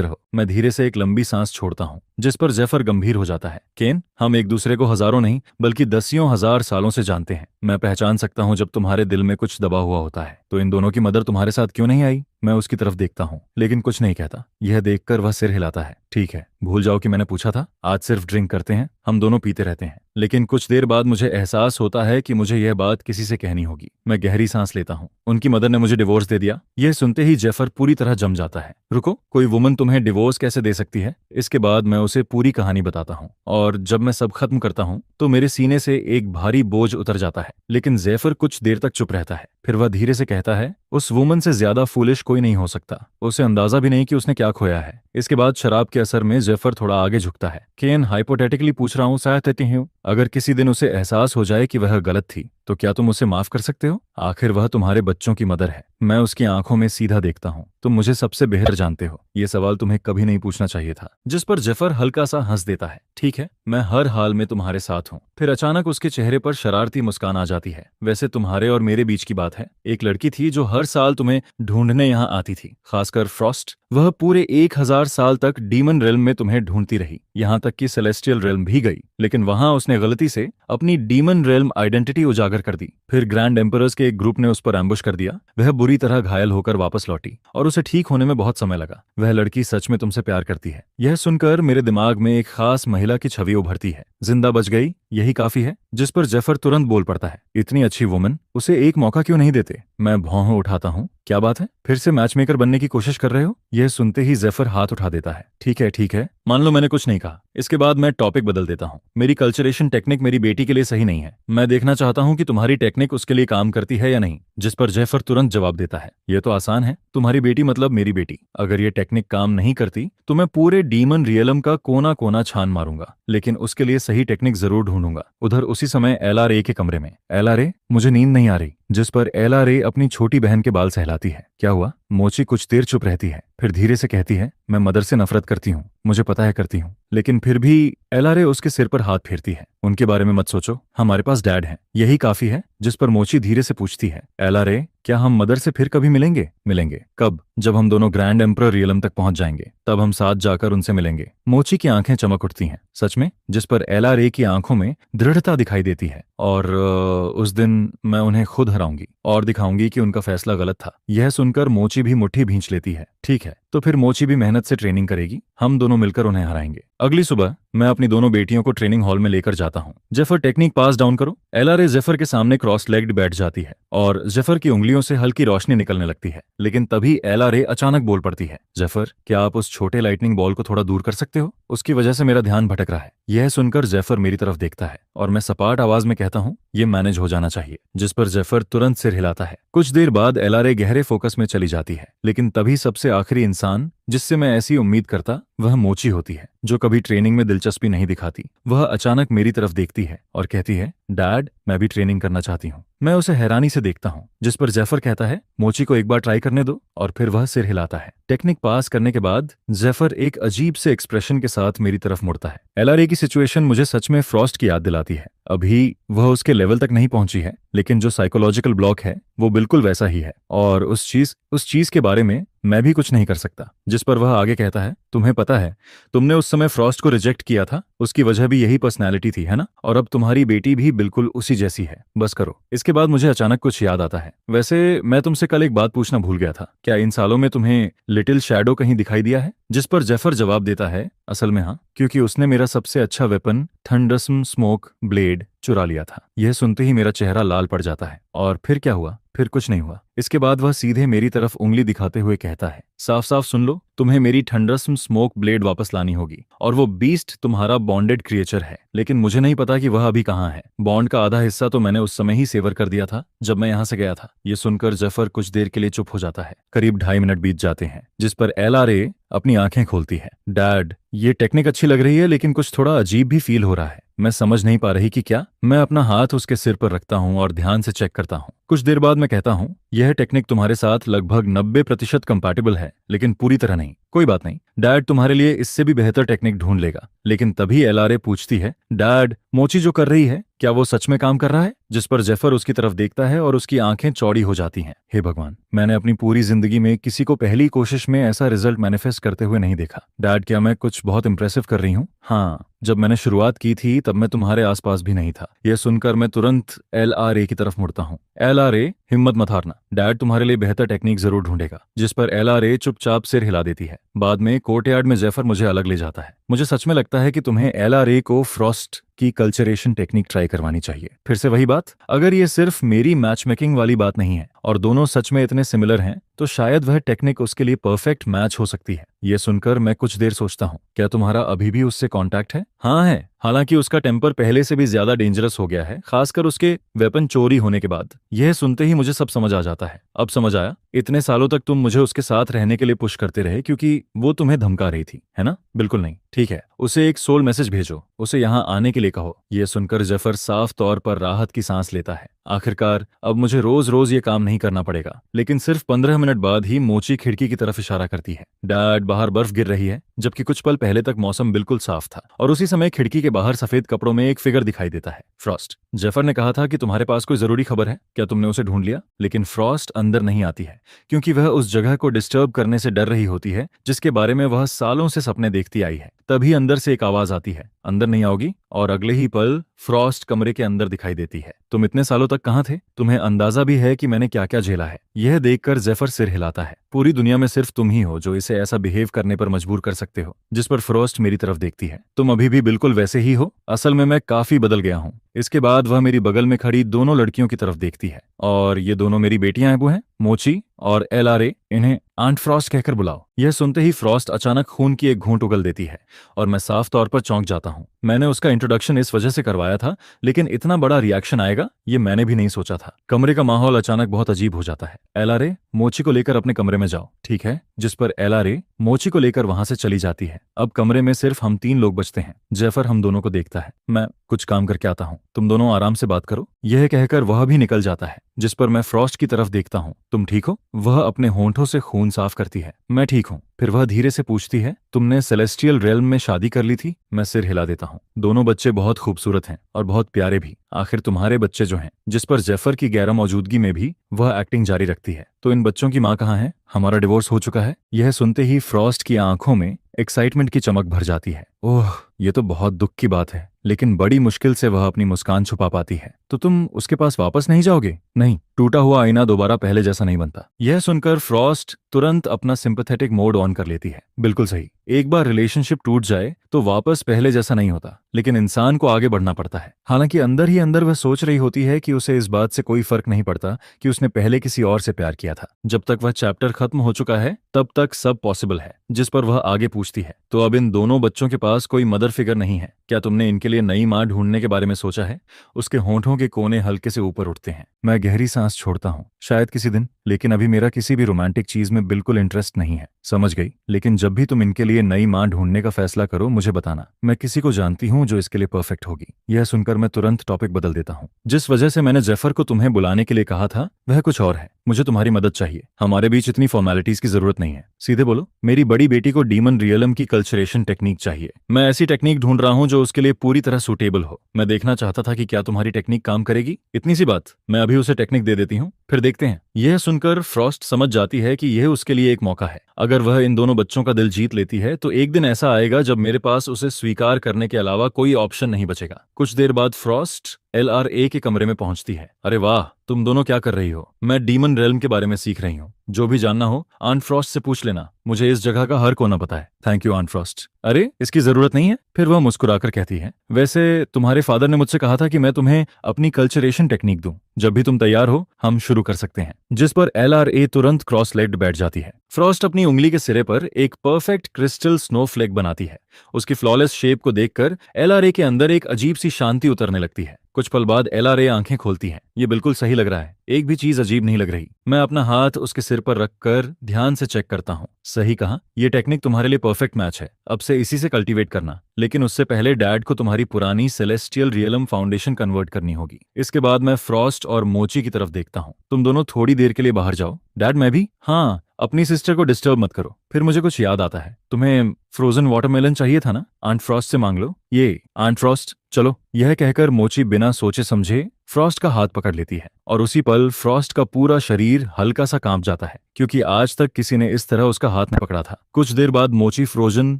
रहो। मैं धीरे से एक लंबी सांस छोड़ता हूँ, जिस पर जेफर गंभीर हो जाता है। केन, हम एक दूसरे को हजारों नहीं बल्कि दसियों हजार सालों से जानते हैं। मैं पहचान सकता हूँ जब तुम्हारे दिल में कुछ दबा हुआ होता है। तो इन दोनों की मदर तुम्हारे साथ क्यों नहीं आई? मैं उसकी तरफ देखता हूँ लेकिन कुछ नहीं कहता। यह देखकर वह सिर हिलाता है। ठीक है, भूल जाओ कि मैंने पूछा था। आज सिर्फ ड्रिंक करते हैं, हम दोनों पीते रहते हैं। लेकिन कुछ देर बाद मुझे एहसास होता है कि मुझे यह बात किसी से कहनी होगी। मैं गहरी सांस लेता हूँ। उनकी मदर ने मुझे डिवोर्स दे दिया। यह सुनते ही जेफर पूरी तरह जम जाता है। रुको, कोई वुमन तुम्हें डिवोर्स कैसे दे सकती है? इसके बाद मैं उसे पूरी कहानी बताता हूँ, और जब मैं सब खत्म करता हूँ तो मेरे सीने से एक भारी बोझ उतर जाता है। लेकिन जेफर कुछ देर तक चुप रहता है, फिर वह धीरे से कहता है, उस वुमन से ज्यादा फूलिश कोई नहीं हो सकता। उसे अंदाजा भी नहीं कि उसने क्या खोया है। इसके बाद शराब के असर में जेफर थोड़ा आगे झुकता है। केन, हाइपोथेटिकली पूछ रहा हूँ, शायद हूँ, अगर किसी दिन उसे एहसास हो जाए कि वह गलत थी, तो क्या तुम उसे माफ कर सकते हो? आखिर वह तुम्हारे बच्चों की मदर है। मैं उसकी आंखों में सीधा देखता हूँ। तुम मुझे सबसे बेहतर जानते हो। ये सवाल तुम्हें कभी नहीं पूछना चाहिए था। जिस पर जेफर हल्का सा हंस देता है। ठीक है, मैं हर हाल में तुम्हारे साथ हूँ। फिर अचानक उसके चेहरे पर शरारती मुस्कान आ जाती है। वैसे तुम्हारे और मेरे बीच की बात है। एक लड़की थी जो हर साल तुम्हें ढूंढने यहाँ आती थी, खासकर फ्रॉस्ट। वह पूरे 1000 साल तक डीमन रेल्म में तुम्हें ढूंढती रही, यहाँ तक कि सेलेस्टियल रेल्म भी गई। लेकिन वहां उसने गलती से अपनी डीमन रेल्म आइडेंटिटी उजागर कर दी। फिर ग्रैंड एम्परर्स के एक ग्रुप ने उस पर एम्बुश कर दिया। वह बुरी तरह घायल होकर वापस लौटी, और उसे ठीक होने में बहुत समय लगा। वह लड़की सच में तुमसे प्यार करती है। यह सुनकर मेरे दिमाग में एक खास महिला की छवि उभरती है। जिंदा बच गई, यही काफी है। जिस पर जेफर तुरंत बोल पड़ता है, इतनी अच्छी वुमन, उसे एक मौका क्यों नहीं देते? मैं भौं उठाता हूँ। क्या बात है, फिर से मैचमेकर बनने की कोशिश कर रहे हो? यह सुनते ही जेफर हाथ उठा देता है। ठीक है, मान लो मैंने कुछ नहीं कहा। इसके बाद मैं टॉपिक बदल देता हूँ। मेरी कल्चरेशन टेक्निक मेरी बेटी के लिए सही नहीं है। मैं देखना चाहता हूँ कि तुम्हारी टेक्निक उसके लिए काम करती है या नहीं। जिस पर जेफर तुरंत जवाब देता है, यह तो आसान है, तुम्हारी बेटी मतलब मेरी बेटी। अगर ये टेक्निक काम नहीं करती तो मैं पूरे डीमन रियलम का कोना कोना छान मारूंगा, लेकिन उसके लिए सही टेक्निक जरूर ढूंढूंगा। उधर उसी समय एलआरए के कमरे में, एलआरए, मुझे नींद नहीं आ रही। जिस पर एलआरए अपनी छोटी बहन के बाल सहलाती है। क्या हुआ? मोची कुछ देर चुप रहती है, फिर धीरे से कहती है, मैं मदर से नफरत करती हूँ, मुझे पता है करती हूँ, लेकिन फिर भी। एलआरए उसके सिर पर हाथ फेरती है। उनके बारे में मत सोचो, हमारे पास डैड है, यही काफी है। जिस पर मोची धीरे से पूछती है, एलआरए, क्या हम मदर से फिर कभी मिलेंगे? मिलेंगे? कब? जब हम दोनों ग्रैंड एम्परर रियलम तक पहुंच जाएंगे, तब हम साथ जाकर उनसे मिलेंगे। मोची की आंखें चमक उठती हैं। सच में? जिस पर एलआरए की आंखों में दृढ़ता दिखाई देती है। और उस दिन मैं उन्हें खुद हराऊंगी और दिखाऊंगी कि उनका फैसला गलत था। यह सुनकर मोची भी मुट्ठी भींच लेती है। ठीक है, तो फिर मोची भी मेहनत से ट्रेनिंग करेगी, हम दोनों मिलकर उन्हें हराएंगे। अगली सुबह मैं अपनी दोनों बेटियों को ट्रेनिंग हॉल में लेकर जाता हूँ। जेफर, टेक्निक पास डाउन करो। एलआरए जेफर के सामने क्रॉस लेग्ड बैठ जाती है और जेफर की उंगलियों से हल्की रोशनी निकलने लगती है। लेकिन तभी एलआरए अचानक बोल पड़ती है, जेफर, क्या आप उस छोटे लाइटनिंग बॉल को थोड़ा दूर कर सकते हो? उसकी वजह से मेरा ध्यान भटक रहा है। यह सुनकर जेफर मेरी तरफ देखता है और मैं सपाट आवाज में कहता हूँ, ये मैनेज हो जाना चाहिए। जिस पर जेफर तुरंत सिर हिलाता है। कुछ देर बाद एलआरए गहरे फोकस में चली जाती है, लेकिन तभी सबसे आखिरी इंसान जिससे मैं ऐसी उम्मीद करता, वह मोची होती है, जो कभी ट्रेनिंग में दिलचस्पी नहीं दिखाती। वह अचानक मेरी तरफ देखती है और कहती है, डैड, मैं भी ट्रेनिंग करना चाहती हूँ। मैं उसे हैरानी से देखता हूँ, जिस पर जेफर कहता है, मोची को एक बार ट्राई करने दो, और फिर वह सिर हिलाता है। टेक्निक पास करने के बाद जेफर एक अजीब से एक्सप्रेशन के साथ मेरी तरफ मुड़ता है। एलआरए की सिचुएशन मुझे सच में फ्रॉस्ट की याद दिलाती है। अभी वह उसके लेवल तक नहीं पहुंची है, लेकिन जो साइकोलॉजिकल ब्लॉक है वो बिल्कुल वैसा ही है, और उस चीज के बारे में मैं भी कुछ नहीं कर सकता। जिस पर वह आगे कहता है, तुम्हें पता है, तुमने उस समय फ्रॉस्ट को रिजेक्ट किया था, उसकी वजह भी यही पर्सनैलिटी थी, है ना? और अब तुम्हारी बेटी भी बिल्कुल उसी जैसी है। बस करो। इसके बाद मुझे अचानक कुछ याद आता है। वैसे मैं तुमसे कल एक बात पूछना भूल गया था, क्या इन सालों में तुम्हें लिटिल शैडो कहीं दिखाई दिया है? जिस पर जेफर जवाब देता है, असल में हाँ, क्योंकि उसने मेरा सबसे अच्छा वेपन थंडरसम स्मोक ब्लेड चुरा लिया था। यह सुनते ही मेरा चेहरा लाल पड़ जाता है। और फिर क्या हुआ? फिर कुछ नहीं हुआ। इसके बाद वह सीधे मेरी तरफ उंगली दिखाते हुए कहता है, साफ साफ सुन लो, तुम्हें मेरी थंडरसम स्मोक ब्लेड वापस लानी होगी, और वो बीस्ट तुम्हारा बॉन्डेड क्रिएचर है, लेकिन मुझे नहीं पता कि वह अभी कहाँ है। बॉन्ड का आधा हिस्सा तो मैंने उस समय ही सेवर कर दिया था जब मैं यहाँ से गया था। ये सुनकर जेफर कुछ देर के लिए चुप हो जाता है। करीब 2.5 मिनट बीत जाते हैं, जिस पर एलआरए अपनी आंखें खोलती है। डैड, ये टेक्निक अच्छी लग रही है, लेकिन कुछ थोड़ा अजीब भी फील हो रहा है। मैं समझ नहीं पा रही कि क्या। मैं अपना हाथ उसके सिर पर रखता हूँ और ध्यान से चेक करता हूँ। कुछ देर बाद मैं कहता हूँ, यह टेक्निक तुम्हारे साथ लगभग 90% कंपैटिबल है, लेकिन पूरी तरह नहीं। कोई बात नहीं, डैड तुम्हारे लिए इससे भी बेहतर टेक्निक ढूंढ लेगा। लेकिन तभी एलआरए पूछती है, डैड, मोची जो कर रही है, क्या वो सच में काम कर रहा है? जिस पर जेफर उसकी तरफ देखता है और उसकी आंखें चौड़ी हो जाती हैं। हे भगवान, मैंने अपनी पूरी जिंदगी में किसी को पहली कोशिश में ऐसा रिजल्ट मैनिफेस्ट करते हुए नहीं देखा। डैड, क्या मैं कुछ बहुत इंप्रेसिव कर रही हूँ? हाँ, जब मैंने शुरुआत की थी तब मैं तुम्हारे आसपास भी नहीं था। यह सुनकर मैं तुरंत एलआरए की तरफ मुड़ता हूँ। एलआरए, हिम्मत मत हारना, डैड तुम्हारे लिए बेहतर टेक्निक जरूर ढूंढेगा। जिस पर एलआरए चुपचाप सिर हिला देती है। बाद में कोर्टयार्ड में जेफर मुझे अलग ले जाता है। मुझे सच में लगता है कि तुम्हें एलआरए को फ्रॉस्ट की कल्चरेशन टेक्निक ट्राई करवानी चाहिए। फिर से वही बात, अगर ये सिर्फ मेरी मैच मेकिंग वाली बात नहीं है और दोनों सच में इतने सिमिलर हैं, तो शायद वह टेक्निक उसके लिए परफेक्ट मैच हो सकती है। ये सुनकर मैं कुछ देर सोचता हूँ, क्या तुम्हारा अभी भी उससे कांटेक्ट है? हाँ है, हालांकि उसका टेम्पर पहले से भी ज्यादा डेंजरस हो गया है, खासकर उसके वेपन चोरी होने के बाद। यह सुनते ही मुझे सब समझ आ जाता है। अब समझ आया, इतने सालों तक तुम मुझे उसके साथ रहने के लिए पुश करते रहे क्योंकि वो तुम्हें धमका रही थी, है ना? बिल्कुल नहीं। ठीक है, उसे एक सोल मैसेज भेजो, उसे यहाँ आने के लिए कहो। यह सुनकर जेफर साफ तौर पर राहत की सांस लेता है। आखिरकार अब मुझे रोज रोज ये काम नहीं करना पड़ेगा। लेकिन सिर्फ 15 मिनट बाद ही मोची खिड़की की तरफ इशारा करती है। डैड, बाहर बर्फ गिर रही है, जबकि कुछ पल पहले तक मौसम बिल्कुल साफ था। और उसी समय खिड़की के बाहर सफेद कपड़ों में एक फिगर दिखाई देता है। फ्रॉस्ट। जेफर ने कहा था कि तुम्हारे पास कोई जरूरी खबर है, क्या तुमने उसे ढूंढ लिया? लेकिन फ्रॉस्ट अंदर नहीं आती है, क्योंकि वह उस जगह को डिस्टर्ब करने से डर रही होती है जिसके बारे में वह सालों से सपने देखती आई है। तभी अंदर से एक आवाज आती है, अंदर नहीं आओगी? और अगले ही पल फ्रॉस्ट कमरे के अंदर दिखाई देती है। तुम इतने सालों तक कहाँ थे? तुम्हें अंदाजा भी है कि मैंने क्या क्या झेला है? यह देखकर जेफर सिर हिलाता है। पूरी दुनिया में सिर्फ तुम ही हो जो इसे ऐसा बिहेव करने पर मजबूर कर सकते हो। जिस पर फ्रॉस्ट मेरी तरफ देखती है। तुम अभी भी बिल्कुल वैसे ही हो। असल में मैं काफी बदल गया हूँ। इसके बाद वह मेरी बगल में खड़ी दोनों लड़कियों की तरफ देखती है। और ये दोनों मेरी बेटियां हैं, वो हैं मोची और एलआरए। इन्हें आंट फ्रॉस्ट कहकर बुलाओ। यह सुनते ही फ्रॉस्ट अचानक खून की एक घूंट उगल देती है और मैं साफ तौर पर चौंक जाता हूँ। मैंने उसका इंट्रोडक्शन इस वजह से करवाया था, लेकिन इतना बड़ा रिएक्शन आएगा ये मैंने भी नहीं सोचा था। कमरे का माहौल अचानक बहुत अजीब हो जाता है। एलआरए, मोची को लेकर अपने कमरे में जाओ, ठीक है? जिस पर एलआरए मोची को लेकर वहां से चली जाती है। अब कमरे में सिर्फ हम 3 लोग बचते हैं। जेफर हम दोनों को देखता है। मैं कुछ काम करके आता हूँ, तुम दोनों आराम से बात करो। यह कहकर वह भी निकल जाता है। जिस पर मैं फ्रॉस्ट की तरफ देखता हूँ। तुम ठीक हो? वह अपने होंठों से खून साफ करती है। मैं ठीक हूँ। फिर वह धीरे से पूछती है, तुमने सेलेस्टियल रेल्म में शादी कर ली थी? मैं सिर हिला देता हूँ। दोनों बच्चे बहुत खूबसूरत हैं और बहुत प्यारे भी। आखिर तुम्हारे बच्चे जो हैं। जिस पर जेफर की गैर मौजूदगी में भी वह एक्टिंग जारी रखती है। तो इन बच्चों की माँ कहाँ है? हमारा डिवोर्स हो चुका है। यह सुनते ही फ्रॉस्ट की आंखों में एक्साइटमेंट की चमक भर जाती है। ओह, ये तो बहुत दुख की बात है। लेकिन बड़ी मुश्किल से वह अपनी मुस्कान छुपा पाती है। तो तुम उसके पास वापस नहीं जाओगे? नहीं, टूटा हुआ आईना दोबारा पहले जैसा नहीं बनता। यह सुनकर फ्रॉस्ट तुरंत अपना सिंपैथेटिक मोड ऑन कर लेती है। बिल्कुल सही, एक बार रिलेशनशिप टूट जाए तो वापस पहले जैसा नहीं होता, लेकिन इंसान को आगे बढ़ना पड़ता है। हालांकि अंदर ही अंदर वह सोच रही होती है कि उसे इस बात से कोई फर्क नहीं पड़ता कि उसने पहले किसी और से प्यार किया था। जब तक वह चैप्टर खत्म हो चुका है तब तक सब पॉसिबल है। जिस पर वह आगे पूछती है, तो अब इन दोनों बच्चों के पास कोई मदर फिगर नहीं है, क्या तुमने इनके लिए नई माँ ढूंढने के बारे में सोचा है? उसके होंठों के कोने हल्के से ऊपर उठते हैं। मैं गहरी सांस छोड़ता हूँ। शायद किसी दिन, लेकिन अभी मेरा किसी भी रोमांटिक चीज में बिल्कुल इंटरेस्ट नहीं है। समझ गई, लेकिन जब भी तुम इनके लिए नई माँ ढूंढने का फैसला करो मुझे बताना। मैं किसी को जानती हूँ जो इसके लिए परफेक्ट होगी। यह सुनकर मैं तुरंत टॉपिक बदल देता हूँ। जिस वजह से मैंने जेफर को तुम्हें बुलाने के लिए कहा था वह कुछ और है। मुझे तुम्हारी मदद चाहिए। हमारे बीच इतनी फॉर्मेलिटीज की जरूरत नहीं है। सीधे बोलो। मेरी बड़ी बेटी को डीमन रियलम की कल्चरेशन टेक्निक चाहिए। मैं ऐसी टेक्निक ढूंढ रहा हूँ जो उसके लिए पूरी तरह सूटेबल हो। मैं देखना चाहता था कि क्या तुम्हारी टेक्निक काम करेगी। इतनी सी बात, मैं अभी उसे टेक्निक दे देती हूँ, फिर देखते हैं। यह सुनकर फ्रॉस्ट समझ जाती है कि यह उसके लिए एक मौका है। अगर वह इन दोनों बच्चों का दिल जीत लेती है तो एक दिन ऐसा आएगा जब मेरे पास उसे स्वीकार करने के अलावा कोई ऑप्शन नहीं बचेगा। कुछ देर बाद फ्रॉस्ट एलआरए के कमरे में पहुंचती है। अरे वाह, तुम दोनों क्या कर रही हो? मैं डीमन रेल्म के बारे में सीख रही हूँ। जो भी जानना हो आंट फ्रॉस्ट से पूछ लेना। मुझे इस जगह का हर कोना पता है। Thank you Aunt Frost. अरे, इसकी जरूरत नहीं है। फिर वह मुस्कुराकर कहती है, वैसे तुम्हारे फादर ने मुझसे कहा था कि मैं तुम्हें अपनी कल्चरेशन टेक्निक दूं। जब भी तुम तैयार हो हम शुरू कर सकते हैं। जिस पर एलआरए तुरंत क्रॉस लेग्ड बैठ जाती है। फ्रॉस्ट अपनी उंगली के सिरे पर एक परफेक्ट क्रिस्टल स्नोफ्लेक बनाती है। उसकी फ्लॉलेस शेप को देखकर एलआरए के अंदर एक अजीब सी शांति उतरने लगती है। कुछ पल बाद एलआरए आंखें खोलती है। ये बिल्कुल सही लग रहा है, एक भी चीज अजीब नहीं लग रही। मैं अपना हाथ उसके सिर पर रखकर ध्यान से चेक करता हूँ। सही कहा, ये टेक्निक तुम्हारे लिए परफेक्ट मैच है। अब से इसी से कल्टीवेट करना, लेकिन उससे पहले डैड को तुम्हारी पुरानी सेलेस्टियल रियलम फाउंडेशन कन्वर्ट करनी होगी। इसके बाद मैं फ्रॉस्ट और मोची की तरफ देखता हूँ। तुम दोनों थोड़ी देर के लिए बाहर जाओ। डैड, मैं भी? हाँ, अपनी सिस्टर को डिस्टर्ब मत करो। फिर मुझे कुछ याद आता है, तुम्हें फ्रोजन वाटरमेलन चाहिए था ना? आंट फ्रॉस्ट से मांग लो। ये आंट फ्रॉस्ट, चलो। यह कहकर मोची बिना सोचे समझे फ्रॉस्ट का हाथ पकड़ लेती है और उसी पल फ्रॉस्ट का पूरा शरीर हल्का सा कांप जाता है, क्योंकि आज तक किसी ने इस तरह उसका हाथ नहीं पकड़ा था। कुछ देर बाद मोची फ्रोजन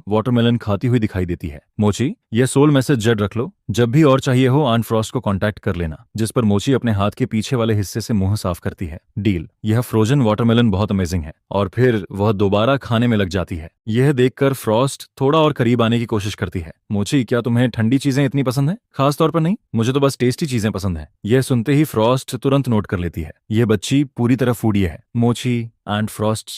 वाटरमेलन खाती हुई दिखाई देती है। मोची, ये सोल मैसेज जेड रख लो, जब भी और चाहिए हो आंट फ्रॉस्ट को कांटेक्ट कर लेना। जिस पर मोची अपने हाथ के पीछे वाले हिस्से से मुंह साफ करती है। डील, यह फ्रोजन वाटरमेलन बहुत अमेजिंग है। और फिर वह दोबारा खाने में लग जाती है। यह देखकर फ्रॉस्ट थोड़ा और करीब आने की कोशिश करती है। मोची, क्या तुम्हें ठंडी चीजें इतनी पसंद है? खास तौर पर नहीं, मुझे तो बस टेस्टी चीजें पसंद है। यह सुनते ही फ्रॉस्ट तुरंत नोट कर लेती है, यह बच्ची पूरी तरह फूडी है। मोची, आंट फ्रॉस्ट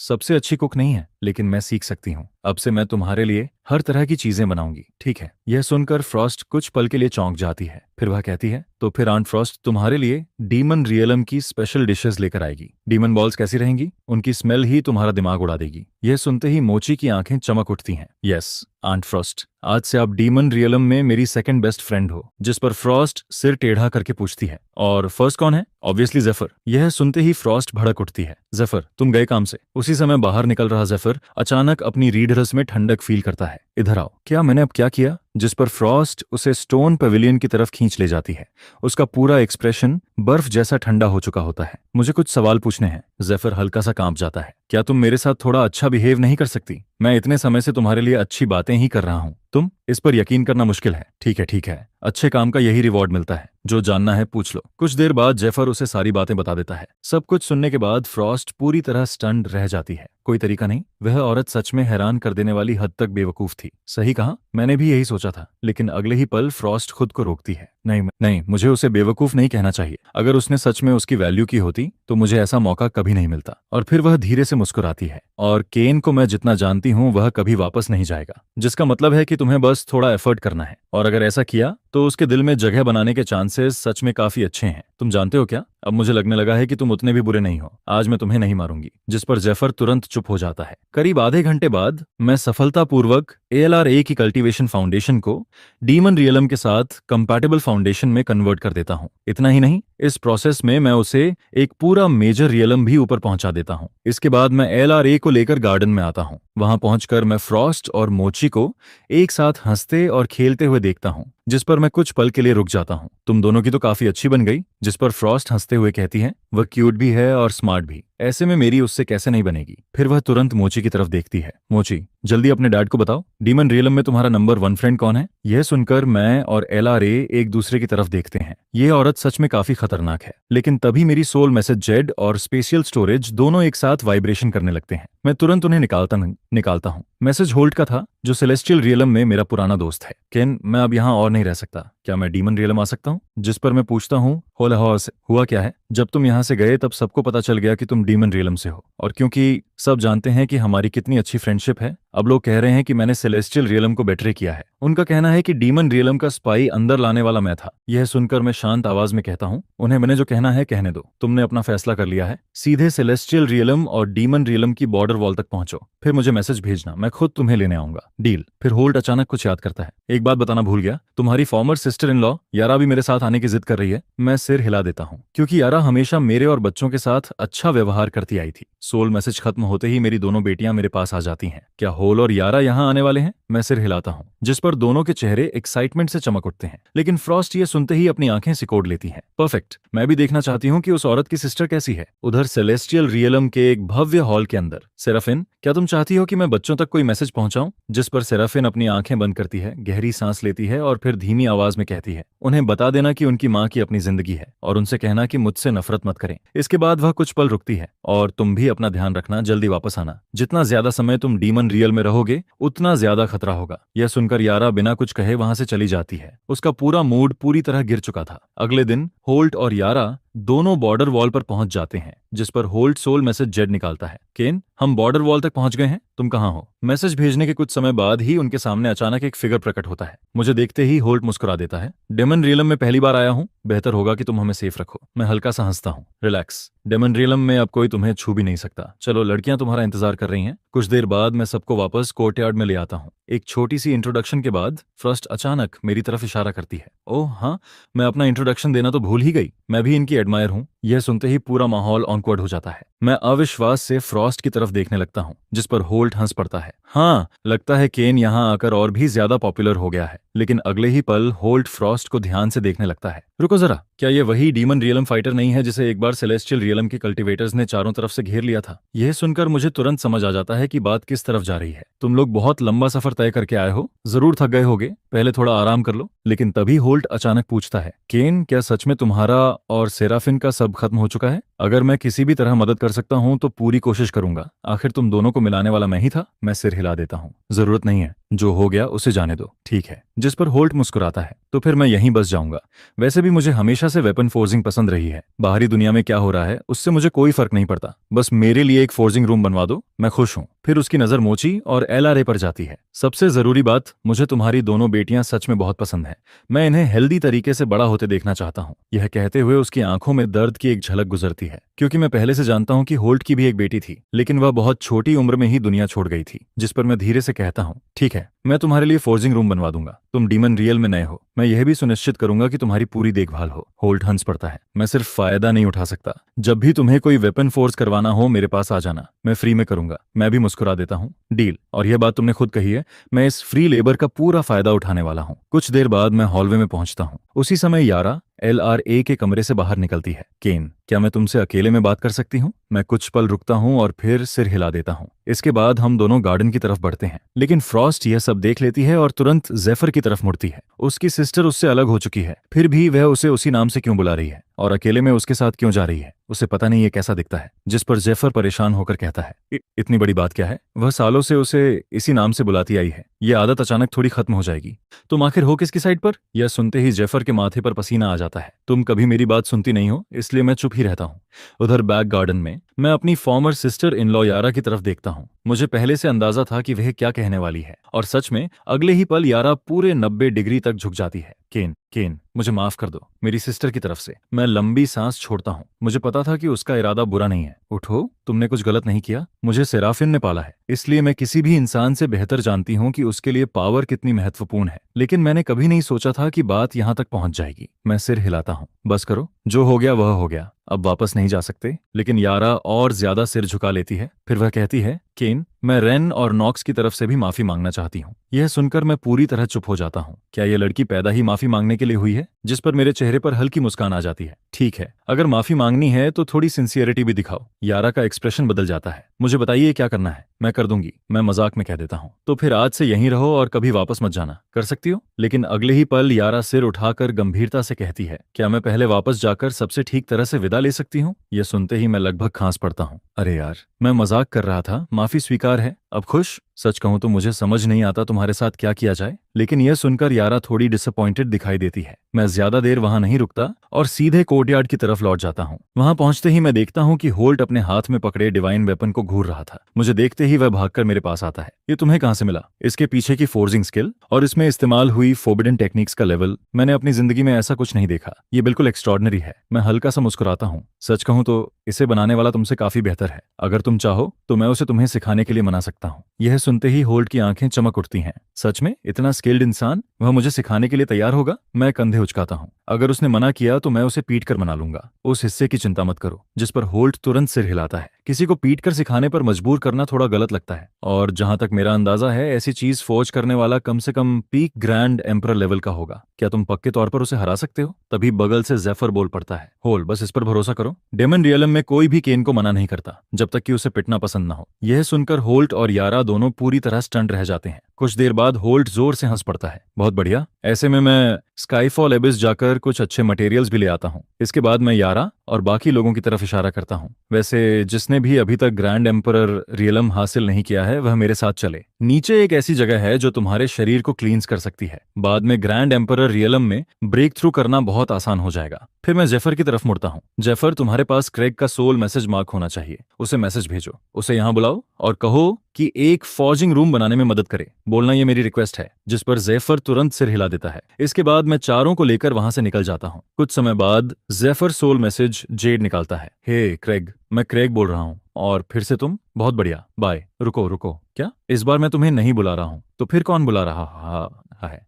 सबसे अच्छी कुक नहीं है, लेकिन मैं सीख सकती हूँ। अब से मैं तुम्हारे लिए हर तरह की चीजें बनाऊंगी, ठीक है? यह सुनकर फ्रॉस्ट कुछ पल के लिए चौंक जाती है। फिर वह कहती है, तो फिर आंट फ्रॉस्ट तुम्हारे लिए डीमन रियलम की स्पेशल डिशेस लेकर आएगी। डीमन बॉल्स कैसी रहेंगी? उनकी स्मेल ही तुम्हारा दिमाग उड़ा देगी। यह सुनते ही मोची की आंखें चमक उठती हैं। यस आंट फ्रॉस्ट, आज से आप डीमन रियलम में मेरी सेकंड बेस्ट फ्रेंड हो। जिस पर फ्रॉस्ट सिर टेढ़ा करके पूछती है, और फर्स्ट कौन है? ऑब्वियसली जेफर। यह सुनते ही फ्रॉस्ट भड़क उठती है। जेफर, तुम गए काम से। उसी समय बाहर निकल रहा जेफर अचानक अपनी रीढ़ रस में ठंडक फील करता है। इधर आओ। क्या मैंने अब क्या किया? जिस पर फ्रॉस्ट उसे स्टोन पेविलियन की तरफ खींच ले जाती है। उसका पूरा एक्सप्रेशन बर्फ जैसा ठंडा हो चुका होता है। मुझे कुछ सवाल पूछने हैं। जेफर हल्का सा कांप जाता है। क्या तुम मेरे साथ थोड़ा अच्छा बिहेव नहीं कर सकती? मैं इतने समय से तुम्हारे लिए अच्छी बातें ही कर रहा हूँ। तुम इस पर यकीन करना मुश्किल है। ठीक है, अच्छे काम का यही रिवॉर्ड मिलता है। जो जानना है पूछ लो। कुछ देर बाद जेफर उसे सारी बातें बता देता है। सब कुछ सुनने के बाद फ्रॉस्ट पूरी तरह स्टन्ड रह जाती है। कोई तरीका नहीं? वह औरत सच में हैरान कर देने वाली हद तक बेवकूफ थी। सही कहा, मैंने भी यही सोचा था। लेकिन अगले ही पल फ्रॉस्ट खुद को रोकती है। नहीं, मुझे उसे बेवकूफ नहीं कहना चाहिए। अगर उसने सच में उसकी वैल्यू की होती तो मुझे ऐसा मौका कभी नहीं मिलता। और फिर वह धीरे से मुस्कुराती है। और केन को मैं जितना जानती हूँ वह कभी वापस नहीं जाएगा। जिसका मतलब है कि तुम्हें बस थोड़ा एफर्ट करना है, और अगर ऐसा किया तो उसके दिल में जगह बनाने के चांसेस सच में काफी अच्छे हैं। तुम जानते हो क्या, अब मुझे लगने लगा है कि तुम उतने भी बुरे नहीं हो। आज मैं तुम्हें नहीं मारूंगी। जिस पर जेफर तुरंत चुप हो जाता है। करीब आधे घंटे बाद मैं सफलतापूर्वक ALRA की कल्टीवेशन फाउंडेशन को डीमन रियलम के साथ कंपैटिबल फाउंडेशन में कन्वर्ट कर देता हूँ। इतना ही नहीं, इस प्रोसेस में मैं उसे एक पूरा मेजर रियलम भी ऊपर पहुंचा देता हूँ। इसके बाद मैं ALRA को लेकर गार्डन में आता हूँ। वहां पहुंचकर मैं फ्रॉस्ट और मोची को एक साथ हंसते और खेलते हुए देखता हूँ। जिस पर मैं कुछ पल के लिए रुक जाता हूँ। तुम दोनों की तो काफी अच्छी बन गई। जिस पर फ्रॉस्ट हंसते हुए कहती है, वह क्यूट भी है और स्मार्ट भी। ऐसे में मेरी उससे कैसे नहीं बनेगी? फिर वह तुरंत मोची की तरफ देखती है। मोची, जल्दी अपने डैड को बताओ, डीमन रियलम में तुम्हारा नंबर 1 फ्रेंड कौन है? यह सुनकर मैं और LRA एक दूसरे की तरफ देखते हैं। यह औरत सच में काफी खतरनाक है। लेकिन तभी मेरी सोल मैसेज जेड और स्पेशियल स्टोरेज दोनों एक साथ वाइब्रेशन करने लगते हैं। मैं तुरंत उन्हें निकालता हूँ। मैसेज होल्ड का था, जो सेलेस्टियल रियलम में मेरा पुराना दोस्त है। केन, मैं अब यहाँ और नहीं रह सकता। क्या मैं डीमन रियलम आ सकता हूँ? जिस पर मैं पूछता हूँ, होला हुआ क्या है? जब तुम यहाँ से गए तब सबको पता चल गया कि तुम डीमन रियलम से हो। और क्योंकि सब जानते हैं कि हमारी कितनी अच्छी फ्रेंडशिप है, अब लोग कह रहे हैं कि मैंने सेलेस्टियल रियलम को बेट्रे किया है। उनका कहना है कि डीमन रियलम का स्पाई अंदर लाने वाला मैं था। यह सुनकर मैं शांत आवाज में कहता हूँ, उन्हें मैंने जो कहना है कहने दो। तुमने अपना फैसला कर लिया है, सीधे सेलेस्टियल रियलम और डीमन रियलम की बॉर्डर वॉल तक पहुंचो। फिर मुझे मैसेज भेजना, मैं खुद तुम्हें लेने आऊंगा। डील। फिर होल्ट अचानक कुछ याद करता है। एक बात बताना भूल गया, तुम्हारी फॉर्मर सिस्टर इन लॉ यारा भी मेरे साथ आने की जिद कर रही है। मैं सिर हिला देता हूँ, क्योंकि यारा हमेशा मेरे और बच्चों के साथ अच्छा व्यवहार करती आई थी। सोल मैसेज खत्म होते ही मेरी दोनों बेटियां मेरे पास आ जाती हैं। क्या होल और यारा यहाँ आने वाले हैं? मैं सिर हिलाता हूँ, जिस पर दोनों के चेहरे एक्साइटमेंट से चमक उठते हैं। लेकिन फ्रॉस्ट ये सुनते ही अपनी आंखें सिकोड़ लेती है। परफेक्ट, मैं भी देखना चाहती हूँ कि उस औरत की सिस्टर कैसी है। उधर सेलेस्टियल रियलम के एक भव्य हॉल के अंदर, सेराफिन, क्या तुम चाहती हो कि मैं बच्चों तक कोई मैसेज पहुंचाऊं? जिस पर सेराफिन अपनी आंखें बंद करती है, गहरी सांस लेती है और फिर धीमी आवाज में कहती है, उन्हें बता देना कि उनकी माँ की अपनी जिंदगी है और उनसे कहना कि मुझसे नफरत मत करें। इसके बाद वह कुछ पल रुकती है, और तुम भी अपना ध्यान रखना, जल्दी वापस आना। जितना ज्यादा समय तुम डीमन रियल में रहोगे उतना ज्यादा खतरा होगा। यह सुनकर यारा बिना कुछ कहे वहां से चली जाती है। उसका पूरा मूड पूरी तरह गिर चुका था। अगले दिन होल्ट और यारा दोनों बॉर्डर वॉल पर पहुंच जाते हैं। जिस पर होल्ट सोल मैसेज जेड निकालता है, केन, हम बॉर्डर वॉल तक पहुंच गए हैं, तुम कहां हो? मैसेज भेजने के कुछ समय बाद ही उनके सामने अचानक एक फिगर प्रकट होता है। मुझे देखते ही होल्ट मुस्कुरा देता है। डेमन रियलम में पहली बार आया हूं, बेहतर होगा कि तुम हमें सेफ रखो। मैं हल्का सा हंसता हूं। रिलैक्स, डेमन रियलम में अब कोई तुम्हें छू भी नहीं सकता। चलो, लड़कियां तुम्हारा इंतजार कर रही हैं। कुछ देर बाद मैं सबको वापस कोर्टयार्ड में ले आता हूँ। एक छोटी सी इंट्रोडक्शन के बाद फ्रॉस्ट अचानक मेरी तरफ इशारा करती है। ओह हाँ, मैं अपना इंट्रोडक्शन देना तो भूल ही गई। मैं भी इनकी एडमायर हूँ। यह सुनते ही पूरा माहौल ऑकवर्ड हो जाता है। मैं अविश्वास से फ्रॉस्ट की तरफ देखने लगता हूँ, जिस पर होल्ट हंस पड़ता है। हाँ, लगता है केन यहाँ आकर और भी ज्यादा पॉपुलर हो गया है। लेकिन अगले ही पल होल्ट फ्रॉस्ट को ध्यान से देखने लगता है। रुको जरा, क्या ये वही डीमन रियलम फाइटर नहीं है जिसे एक बार सेलेस्टियल रियलम के कल्टीवेटर्स ने चारों तरफ से घेर लिया था? यह सुनकर मुझे तुरंत समझ आ जाता है कि बात किस तरफ जा रही है। तुम लोग बहुत लंबा सफर तय करके आए हो, जरूर थक गए होगे, पहले थोड़ा आराम कर लो। लेकिन तभी होल्ट अचानक पूछता है, केन, क्या सच में तुम्हारा और सेराफिन का सब खत्म हो चुका है? अगर मैं किसी भी तरह मदद कर सकता हूँ तो पूरी कोशिश करूंगा। आखिर तुम दोनों को मिलाने वाला मैं ही था। मैं सिर हिला देता हूँ। जरूरत नहीं है, जो हो गया उसे जाने दो, ठीक है? जिस पर होल्ट मुस्कुराता है, तो फिर मैं यहीं बस जाऊंगा। वैसे भी मुझे हमेशा से वेपन फोर्जिंग पसंद रही है। बाहरी दुनिया में क्या हो रहा है उससे मुझे कोई फर्क नहीं पड़ता। बस मेरे लिए एक फोर्जिंग रूम बनवा दो, मैं खुश हूँ। फिर उसकी नजर मोची और एलआरए पर जाती है। सबसे जरूरी बात, मुझे तुम्हारी दोनों बेटियां सच में बहुत पसंद हैं। मैं इन्हें हेल्दी तरीके से बड़ा होते देखना चाहता हूँ। यह कहते हुए उसकी आंखों में दर्द की एक झलक गुजरती है, क्योंकि मैं पहले से जानता हूँ कि होल्ट की भी एक बेटी थी, लेकिन वह बहुत छोटी उम्र में ही दुनिया छोड़ गई थी। जिस पर मैं धीरे से कहता हूँ, ठीक है, मैं तुम्हारे लिए फोर्जिंग रूम बनवा दूंगा। तुम डीमन रियल में नए हो, मैं यह भी सुनिश्चित करूंगा कि तुम्हारी पूरी देखभाल हो। होल्ट हंस पड़ता है। मैं सिर्फ फायदा नहीं उठा सकता। जब भी तुम्हें कोई वेपन फोर्स करवाना हो मेरे पास आ जाना, मैं फ्री में करूंगा। मैं भी मुस्कुरा देता हूँ। डील। और यह बात तुमने खुद कही है, मैं इस फ्री लेबर का पूरा फायदा उठाने वाला हूँ। कुछ देर बाद मैं हॉलवे में पहुंचता हूँ। उसी समय यारा एलआरए के कमरे से बाहर निकलती है। केन, क्या मैं तुमसे अकेले में बात कर सकती हूँ? मैं कुछ पल रुकता हूँ और फिर सिर हिला देता हूँ। इसके बाद हम दोनों गार्डन की तरफ बढ़ते हैं, लेकिन फ्रॉस्ट यह सब देख लेती है और तुरंत जेफर की तरफ मुड़ती है। उसकी सिस्टर उससे अलग हो चुकी है, फिर भी वह उसे उसी नाम से क्यों बुला रही है और अकेले में उसके साथ क्यों जा रही है? उसे पता नहीं ये कैसा दिखता है। जिस पर जेफर परेशान होकर कहता है, इतनी बड़ी बात क्या है? वह सालों से उसे इसी नाम से बुलाती आई है। ये आदत अचानक थोड़ी खत्म हो जाएगी। तुम आखिर हो किसकी साइड पर? यह सुनते ही जेफर के माथे पर पसीना आ जाता है। तुम कभी मेरी बात सुनती नहीं हो, इसलिए मैं चुप ही रहता हूँ। उधर बैक गार्डन में मैं अपनी फॉर्मर सिस्टर इन लॉ यारा की तरफ देखता हूँ। मुझे पहले से अंदाजा था कि वह क्या कहने वाली है, और सच में अगले ही पल यारा पूरे 90 डिग्री तक झुक जाती है। केन, केन, मुझे माफ कर दो, मेरी सिस्टर की तरफ से। मैं लंबी सांस छोड़ता हूँ। मुझे पता था कि उसका इरादा बुरा नहीं है। उठो, तुमने कुछ गलत नहीं किया। मुझे सेराफिन ने पाला है, इसलिए मैं किसी भी इंसान से बेहतर जानती हूँ कि उसके लिए पावर कितनी महत्वपूर्ण है। लेकिन मैंने कभी नहीं सोचा था कि बात यहाँ तक पहुंच जाएगी। मैं सिर हिलाता हूँ। बस करो, जो हो गया वह हो गया, अब वापस नहीं जा सकते। लेकिन यारा और ज्यादा सिर झुका लेती है। फिर वह कहती है, केन, मैं रेन और नॉक्स की तरफ से भी माफी मांगना चाहती हूँ। यह सुनकर मैं पूरी तरह चुप हो जाता हूँ। क्या यह लड़की पैदा ही माफी मांगने के लिए हुई है? जिस पर मेरे चेहरे पर हल्की मुस्कान आ जाती है। ठीक है, अगर माफी मांगनी है तो थोड़ी सिंसियरिटी भी दिखाओ। यारा का एक्सप्रेशन बदल जाता है। मुझे बताइए क्या करना है, मैं कर दूंगी। मैं मजाक में कह देता हूँ। तो फिर आज से यहीं रहो और कभी वापस मत जाना। कर सकती हो? लेकिन अगले ही पल यारा सिर उठाकर गंभीरता से कहती है, क्या मैं पहले वापस जाकर सबसे ठीक तरह से विदा ले सकती हूँ? यह सुनते ही मैं लगभग खांस पड़ता हूँ। अरे यार, मैं मजाक कर रहा था। माफी स्वीकार है, अब खुश? सच कहूं तो मुझे समझ नहीं आता तुम्हारे साथ क्या किया जाए। लेकिन यह सुनकर यारा थोड़ी डिसअपॉइंटेड दिखाई देती है। मैं ज्यादा देर वहां नहीं रुकता और सीधे कोर्टयार्ड की तरफ लौट जाता हूँ। वहां पहुंचते ही मैं देखता हूँ कि होल्ट अपने हाथ में पकड़े डिवाइन वेपन को घूर रहा था। मुझे देखते ही वह भागकर मेरे पास आता है। ये तुम्हें कहां से मिला? इसके पीछे की फोर्जिंग स्किल और इसमें इस्तेमाल हुई फोर्बिडन टेक्निक्स का लेवल, मैंने अपनी जिंदगी में ऐसा कुछ नहीं देखा। ये बिल्कुल एक्स्ट्रॉर्डनरी है। मैं हल्का सा मुस्कुराता हूँ। सच कहूं तो इसे बनाने वाला तुमसे काफी बेहतर है। अगर तुम चाहो तो मैं उसे तुम्हें सिखाने के लिए मना सकता हूँ। यह सुनते ही होल्ट की आंखें चमक उठती हैं। सच में? इतना स्किल्ड इंसान वह मुझे सिखाने के लिए तैयार होगा? मैं कंधे उचकाता हूँ। अगर उसने मना किया तो मैं उसे पीट कर मना लूंगा। उस हिस्से की चिंता मत करो। जिस पर होल्ट तुरंत सिर हिलाता है। किसी को पीट कर सिखाने पर मजबूर करना थोड़ा गलत लगता है, और जहां तक मेरा अंदाजा है ऐसी चीज फोर्ज करने वाला कम से कम पीक ग्रैंड एम्परर लेवल का होगा। क्या तुम पक्के तौर पर उसे हरा सकते हो? तभी बगल से जेफर बोल पड़ता है, होल, बस इस पर भरोसा करो। डेमन रियलम में कोई भी केन को मना नहीं करता जब तक कि उसे पिटना पसंद ना हो। यह सुनकर होल्ट और यारा दोनों पूरी तरह स्टंट रह जाते हैं। कुछ देर बाद होल्ट जोर से हंस पड़ता है। बहुत बढ़िया, ऐसे में मैं स्काईफॉल एबिस जाकर कुछ अच्छे मटेरियल्स भी ले आता हूँ। इसके बाद मैं यारा और बाकी लोगों की तरफ इशारा करता हूँ। वैसे जिसने भी अभी तक ग्रैंड एम्परर रियलम हासिल नहीं किया है वह मेरे साथ चले। नीचे एक ऐसी जगह है जो तुम्हारे शरीर को क्लींस कर सकती है। बाद में ग्रैंड एम्परर रियलम में ब्रेक थ्रू करना बहुत आसान हो जाएगा। फिर मैं जेफर की तरफ मुड़ता हूँ। जेफर, तुम्हारे पास क्रेग का सोल मैसेज मार्क होना चाहिए। उसे मैसेज भेजो, उसे यहाँ बुलाओ और कहो कि एक फॉर्जिंग रूम बनाने में मदद करे। बोलना ये मेरी रिक्वेस्ट है। जिस पर जेफर तुरंत सिर हिला देता है। इसके बाद मैं चारों को लेकर वहां से निकल जाता हूँ। कुछ समय बाद जेफर सोल मैसेज जेड निकालता है। हे क्रेग, मैं क्रेग बोल रहा हूँ। और फिर से तुम? बहुत बढ़िया, बाय। रुको रुको, क्या इस बार मैं तुम्हें नहीं बुला रहा हूँ? तो फिर कौन बुला रहा? हाँ, रहा है।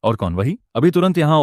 और कौन? वही अभी तुरंत यहाँ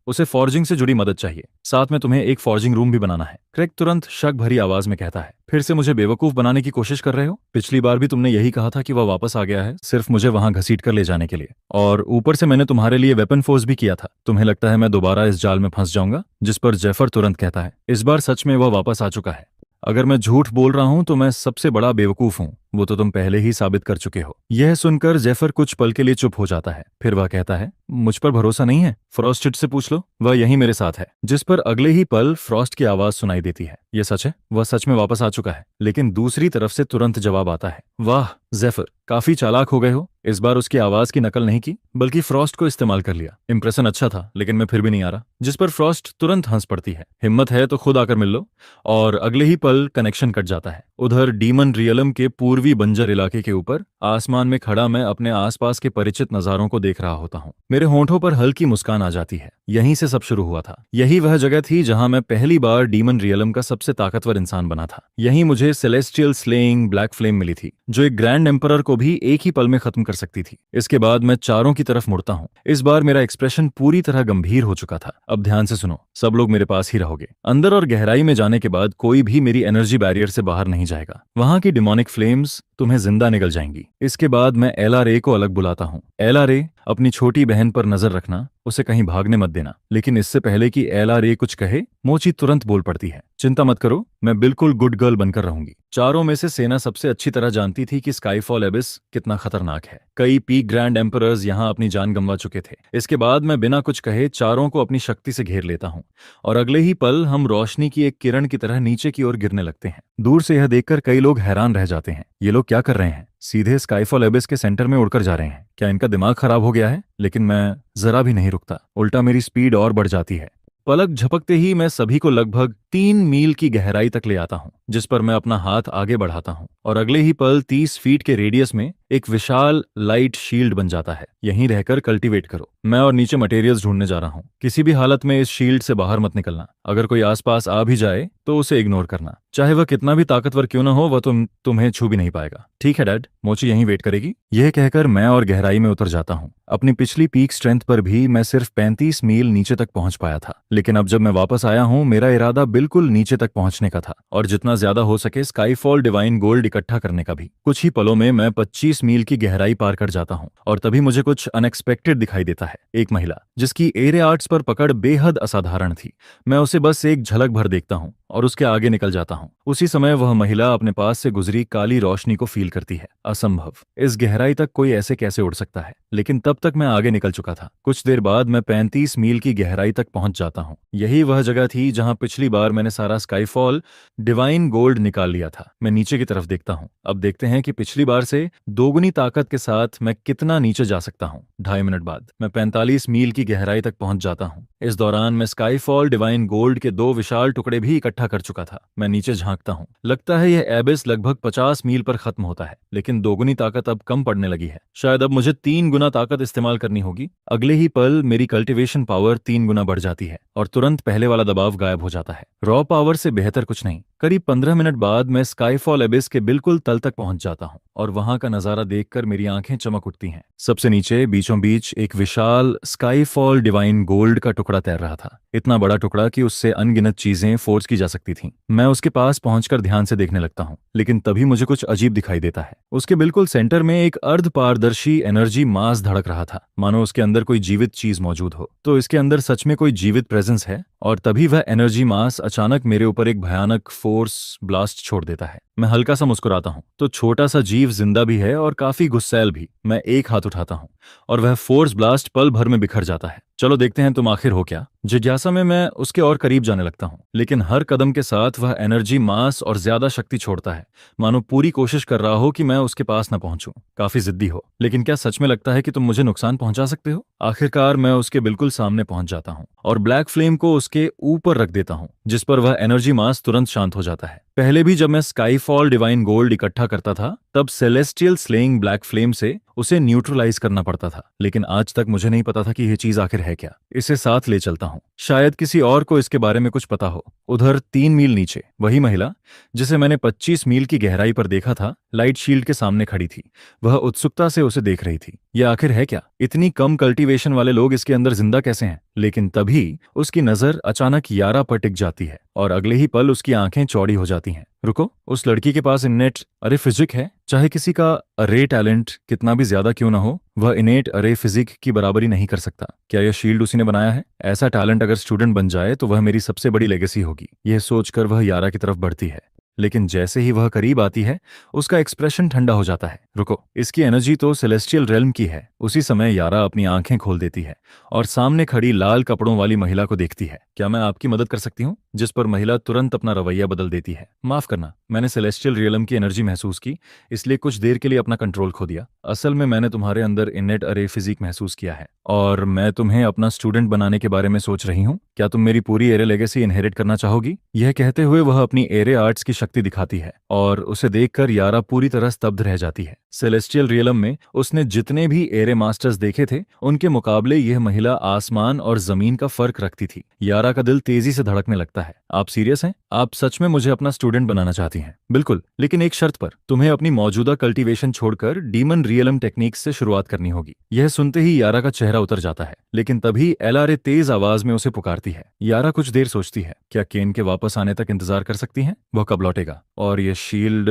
उसे फॉर्जिंग से जुड़ी मदद चाहिए, साथ में तुम्हें एक फॉर्जिंग रूम भी बनाना है। क्रेग तुरंत शक भरी आवाज में कहता है, फिर से मुझे बेवकूफ बनाने की कोशिश कर रहे हो? पिछली बार भी तुमने यही कहा था कि वह वापस आ गया है सिर्फ मुझे वहां घसीट कर ले जाने के लिए, और ऊपर से मैंने तुम्हारे लिए वेपन फोर्स भी किया था। तुम्हें लगता है मैं दोबारा इस जाल में फंस जाऊंगा? जिस पर जेफर तुरंत कहता है, इस बार सच में वह वापस आ चुका है। अगर मैं झूठ बोल रहा हूं तो मैं सबसे बड़ा बेवकूफ हूं, वो तो तुम पहले ही साबित कर चुके हो। यह सुनकर जेफर कुछ पल के लिए चुप हो जाता है, फिर वह कहता है, मुझ पर भरोसा नहीं है? फ्रॉस्टेड से पूछ लो, वह यहीं मेरे साथ है। जिस पर अगले ही पल फ्रॉस्ट की आवाज सुनाई देती है, यह सच है, वह सच में वापस आ चुका है। लेकिन दूसरी तरफ से तुरंत जवाब आता है, वाह जेफर, काफी चालाक हो गए हो। इस बार उसकी आवाज की नकल नहीं की, बल्कि फ्रॉस्ट को इस्तेमाल कर लिया। इंप्रेशन अच्छा था, लेकिन मैं फिर भी नहीं आ रहा। जिस पर फ्रॉस्ट तुरंत हंस पड़ती है, हिम्मत है तो खुद आकर मिल लो। और अगले ही पल कनेक्शन कट जाता है। उधर डीमन रियलम के पूर्वी बंजर इलाके के ऊपर आसमान में खड़ा मैं अपने आसपास के परिचित नजारों को देख रहा होता हूँ। मेरे होंठों पर हल्की मुस्कान आ जाती है। यहीं से सब शुरू हुआ था। यही वह जगह थी जहां मैं पहली बार डीमन रियलम का सबसे ताकतवर इंसान बना था। यहीं मुझे सेलेस्टियल स्लेइंग ब्लैक फ्लेम मिली थी, जो एक ग्रैंड एम्परर को भी एक ही पल में खत्म कर सकती थी। इसके बाद मैं चारों की तरफ मुड़ता हूँ। इस बार मेरा एक्सप्रेशन पूरी तरह गंभीर हो चुका था। अब ध्यान से सुनो, सब लोग मेरे पास ही रहोगे। अंदर और गहराई में जाने के बाद कोई भी मेरी एनर्जी बैरियर से बाहर नहीं जाएगा। वहां की डिमोनिक फ्लेम्स तुम्हें जिंदा निगल जाएंगी। इसके बाद मैं एलआरए को अलग बुलाता हूँ। एलआरए, अपनी छोटी बहन पर नजर रखना, उसे कहीं भागने मत देना। लेकिन इससे पहले कि एलआरए कुछ कहे, मोची तुरंत बोल पड़ती है, चिंता मत करो, मैं बिल्कुल गुड गर्ल बनकर रहूंगी। चारों में से सेना सबसे अच्छी तरह जानती थी कि स्काईफॉल एबिस कितना खतरनाक है। कई पीक ग्रैंड एम्परर्स यहाँ अपनी जान गंवा चुके थे। इसके बाद मैं बिना कुछ कहे चारों को अपनी शक्ति से घेर लेता हूँ, और अगले ही पल हम रोशनी की एक किरण की तरह नीचे की ओर गिरने लगते हैं। दूर से यह देखकर कई लोग हैरान रह जाते हैं, ये लोग क्या कर रहे हैं? सीधे स्काईफॉल एबिस के सेंटर में उड़कर जा रहे हैं। क्या इनका दिमाग खराब हो गया है? लेकिन मैं जरा भी नहीं रुकता, उल्टा मेरी स्पीड और बढ़ जाती है। पलक झपकते ही मैं सभी को लगभग 3 मील की गहराई तक ले आता हूँ, जिस पर मैं अपना हाथ आगे बढ़ाता हूँ, और अगले ही पल 30 फीट के रेडियस में एक विशाल लाइट शील्ड बन जाता है। यहीं रहकर कल्टीवेट करो। मैं और नीचे मटेरियल्स ढूंढने जा रहा हूँ। किसी भी हालत में इस शील्ड से बाहर मत निकलना। अगर कोई आसपास आ भी जाए तो उसे इग्नोर करना, चाहे वह कितना भी ताकतवर क्यों न हो, वह तुम्हें छू भी नहीं पाएगा। ठीक है डैड, मोची यहीं वेट करेगी। यह कहकर मैं और गहराई में उतर जाता हूँ। अपनी पिछली पीक स्ट्रेंथ पर भी मैं सिर्फ 35 मील नीचे तक पहुंच पाया था, लेकिन अब जब मैं वापस आया हूँ, मेरा इरादा बिल्कुल नीचे तक पहुंचने का था, और जितना ज्यादा हो सके स्काईफॉल डिवाइन गोल्ड इकट्ठा करने का भी। कुछ ही पलों में मैं 25 मील की गहराई पार कर जाता हूँ, और तभी मुझे कुछ अनएक्सपेक्टेड दिखाई देता है। एक महिला जिसकी एरे आर्ट्स पर पकड़ बेहद असाधारण थी। मैं उसे बस एक झलक भर देखता हूँ और उसके आगे निकल जाता हूँ। उसी समय वह महिला अपने पास से गुजरी काली रोशनी को फील करती है। असंभव, इस गहराई तक कोई ऐसे कैसे उड़ सकता है? लेकिन तब तक मैं आगे निकल चुका था। कुछ देर बाद मैं 35 मील की गहराई तक पहुंच जाता हूँ। यही वह जगह थी जहां पिछली बार मैंने सारा स्काईफॉल डिवाइन गोल्ड निकाल लिया था। मैं नीचे की तरफ देखता हूँ। अब देखते हैं कि पिछली बार से दोगुनी ताकत के साथ मैं कितना नीचे जा सकता हूँ। 2.5 मिनट बाद मैं 45 मील की गहराई तक पहुंच जाता हूँ। इस दौरान मैं स्काईफॉल डिवाइन गोल्ड के 2 विशाल टुकड़े भी इकट्ठा कर चुका था। मैं नीचे झांकता हूँ। लगता है यह एबिस लगभग 50 मील पर खत्म होता है, लेकिन दोगुनी ताकत अब कम पड़ने लगी है। शायद अब मुझे 3 गुना ताकत इस्तेमाल करनी होगी। अगले ही पल मेरी कल्टीवेशन पावर 3 गुना बढ़ जाती है, और तुरंत पहले वाला दबाव गायब हो जाता है। रॉ पावर से बेहतर कुछ नहीं। करीब 15 मिनट बाद मैं स्काईफॉल एबिस के बिल्कुल तल तक पहुंच जाता हूँ, और वहां का नजारा देखकर मेरी आंखें चमक उठती हैं। सबसे नीचे बीचों बीच एक विशाल स्काईफॉल डिवाइन गोल्ड का टुकड़ा तैर रहा था। इतना बड़ा टुकड़ा कि उससे अनगिनत चीजें फोर्स की जा सकती थीं। मैं उसके पास पहुंचकर ध्यान से देखने लगता हूं, लेकिन तभी मुझे कुछ अजीब दिखाई देता है। उसके बिल्कुल सेंटर में एक अर्ध पारदर्शी एनर्जी मास धड़क रहा था, मानो उसके अंदर कोई जीवित चीज मौजूद हो। तो इसके अंदर सच में कोई जीवित प्रेजेंस है? और तभी वह एनर्जी मास अचानक मेरे ऊपर एक भयानक फोर्स ब्लास्ट छोड़ देता है। मैं हल्का सा मुस्कुराता हूँ। तो छोटा सा जीव जिंदा भी है और काफी गुस्सैल भी। मैं एक हाथ उठाता हूँ और वह फोर्स ब्लास्ट पल भर में बिखर जाता है। चलो देखते हैं तुम आखिर हो क्या। जिज्ञासा में मैं उसके और करीब जाने लगता हूँ, लेकिन हर कदम के साथ वह एनर्जी मास और ज्यादा शक्ति छोड़ता है, मानो पूरी कोशिश कर रहा हो कि मैं उसके पास न पहुंचूं। काफी जिद्दी हो, लेकिन क्या सच में लगता है कि तुम मुझे नुकसान पहुंचा सकते हो? आखिरकार मैं उसके बिल्कुल सामने पहुंच जाता हूँ और ब्लैक फ्लेम को उसके ऊपर रख देता हूँ, जिस पर वह एनर्जी मास तुरंत शांत हो जाता है। पहले भी जब मैं स्काईफॉल डिवाइन गोल्ड इकट्ठा करता था, तब सेलेस्टियल स्लेइंग ब्लैक फ्लेम से उसे न्यूट्रलाइज करना पड़ता था, लेकिन आज तक मुझे नहीं पता था कि यह चीज आखिर है क्या। इसे साथ ले चलता हूँ, शायद किसी और को इसके बारे में कुछ पता हो। उधर 3 मील नीचे वही महिला जिसे मैंने 25 मील की गहराई पर देखा था, लाइट शील्ड के सामने खड़ी थी। वह उत्सुकता से उसे देख रही थी। यह आखिर है क्या? इतनी कम कल्टीवेशन वाले लोग इसके अंदर जिंदा कैसे हैं? लेकिन तभी उसकी नजर अचानक यारा पर टिक जाती है और अगले ही पल उसकी आंखें चौड़ी हो जाती हैं। रुको, उस लड़की के पास इनेट अरे फिजिक है। चाहे किसी का अरे टैलेंट कितना भी ज्यादा क्यों ना हो, वह इनेट अरे फिजिक की बराबरी नहीं कर सकता। क्या यह शील्ड उसी ने बनाया है? ऐसा टैलेंट अगर स्टूडेंट बन जाए तो वह मेरी सबसे बड़ी लेगेसी होगी। यह सोचकर वह यारा की तरफ बढ़ती है, लेकिन जैसे ही वह करीब आती है उसका एक्सप्रेशन ठंडा हो जाता है। रुको, इसकी एनर्जी तो सेलेस्टियल रेल्म की है। उसी समय यारा अपनी आंखें खोल देती है और सामने खड़ी लाल कपड़ों वाली महिला को देखती है। क्या मैं आपकी मदद कर सकती हूँ? जिस पर महिला तुरंत अपना रवैया बदल देती है। माफ करना, मैंने सेलेस्टियल रियलम की एनर्जी महसूस की, इसलिए कुछ देर के लिए अपना कंट्रोल खो दिया। असल में मैंने तुम्हारे अंदर इनेट अरे फिजिक महसूस किया है और मैं तुम्हें अपना स्टूडेंट बनाने के बारे में सोच रही हूँ। क्या तुम मेरी पूरी एरे लेगेसी इनहेरिट करना चाहोगी? यह कहते हुए वह अपनी एरे आर्ट्स की शक्ति दिखाती है और उसे देखकर यारा पूरी तरह स्तब्ध रह जाती है। सेलेस्टियल रियलम में उसने जितने भी एरे मास्टर्स देखे थे उनके मुकाबले यह महिला आसमान और जमीन का फर्क रखती थी। यारा का दिल तेजी से धड़कने लगता है। आप सीरियस हैं? आप सच में मुझे अपना स्टूडेंट बनाना चाहती हैं? बिल्कुल, लेकिन एक शर्त पर। तुम्हें अपनी मौजूदा कल्टीवेशन छोड़कर डीमन रियलम टेक्निक्स से शुरुआत करनी होगी। यह सुनते ही यारा का चेहरा उतर जाता है, लेकिन तभी एलारे तेज आवाज में उसे पुकारती है। यारा कुछ देर सोचती है। क्या केन के वापस आने तक इंतजार कर सकती हैं? वह कब लौटेगा? और ये शील्ड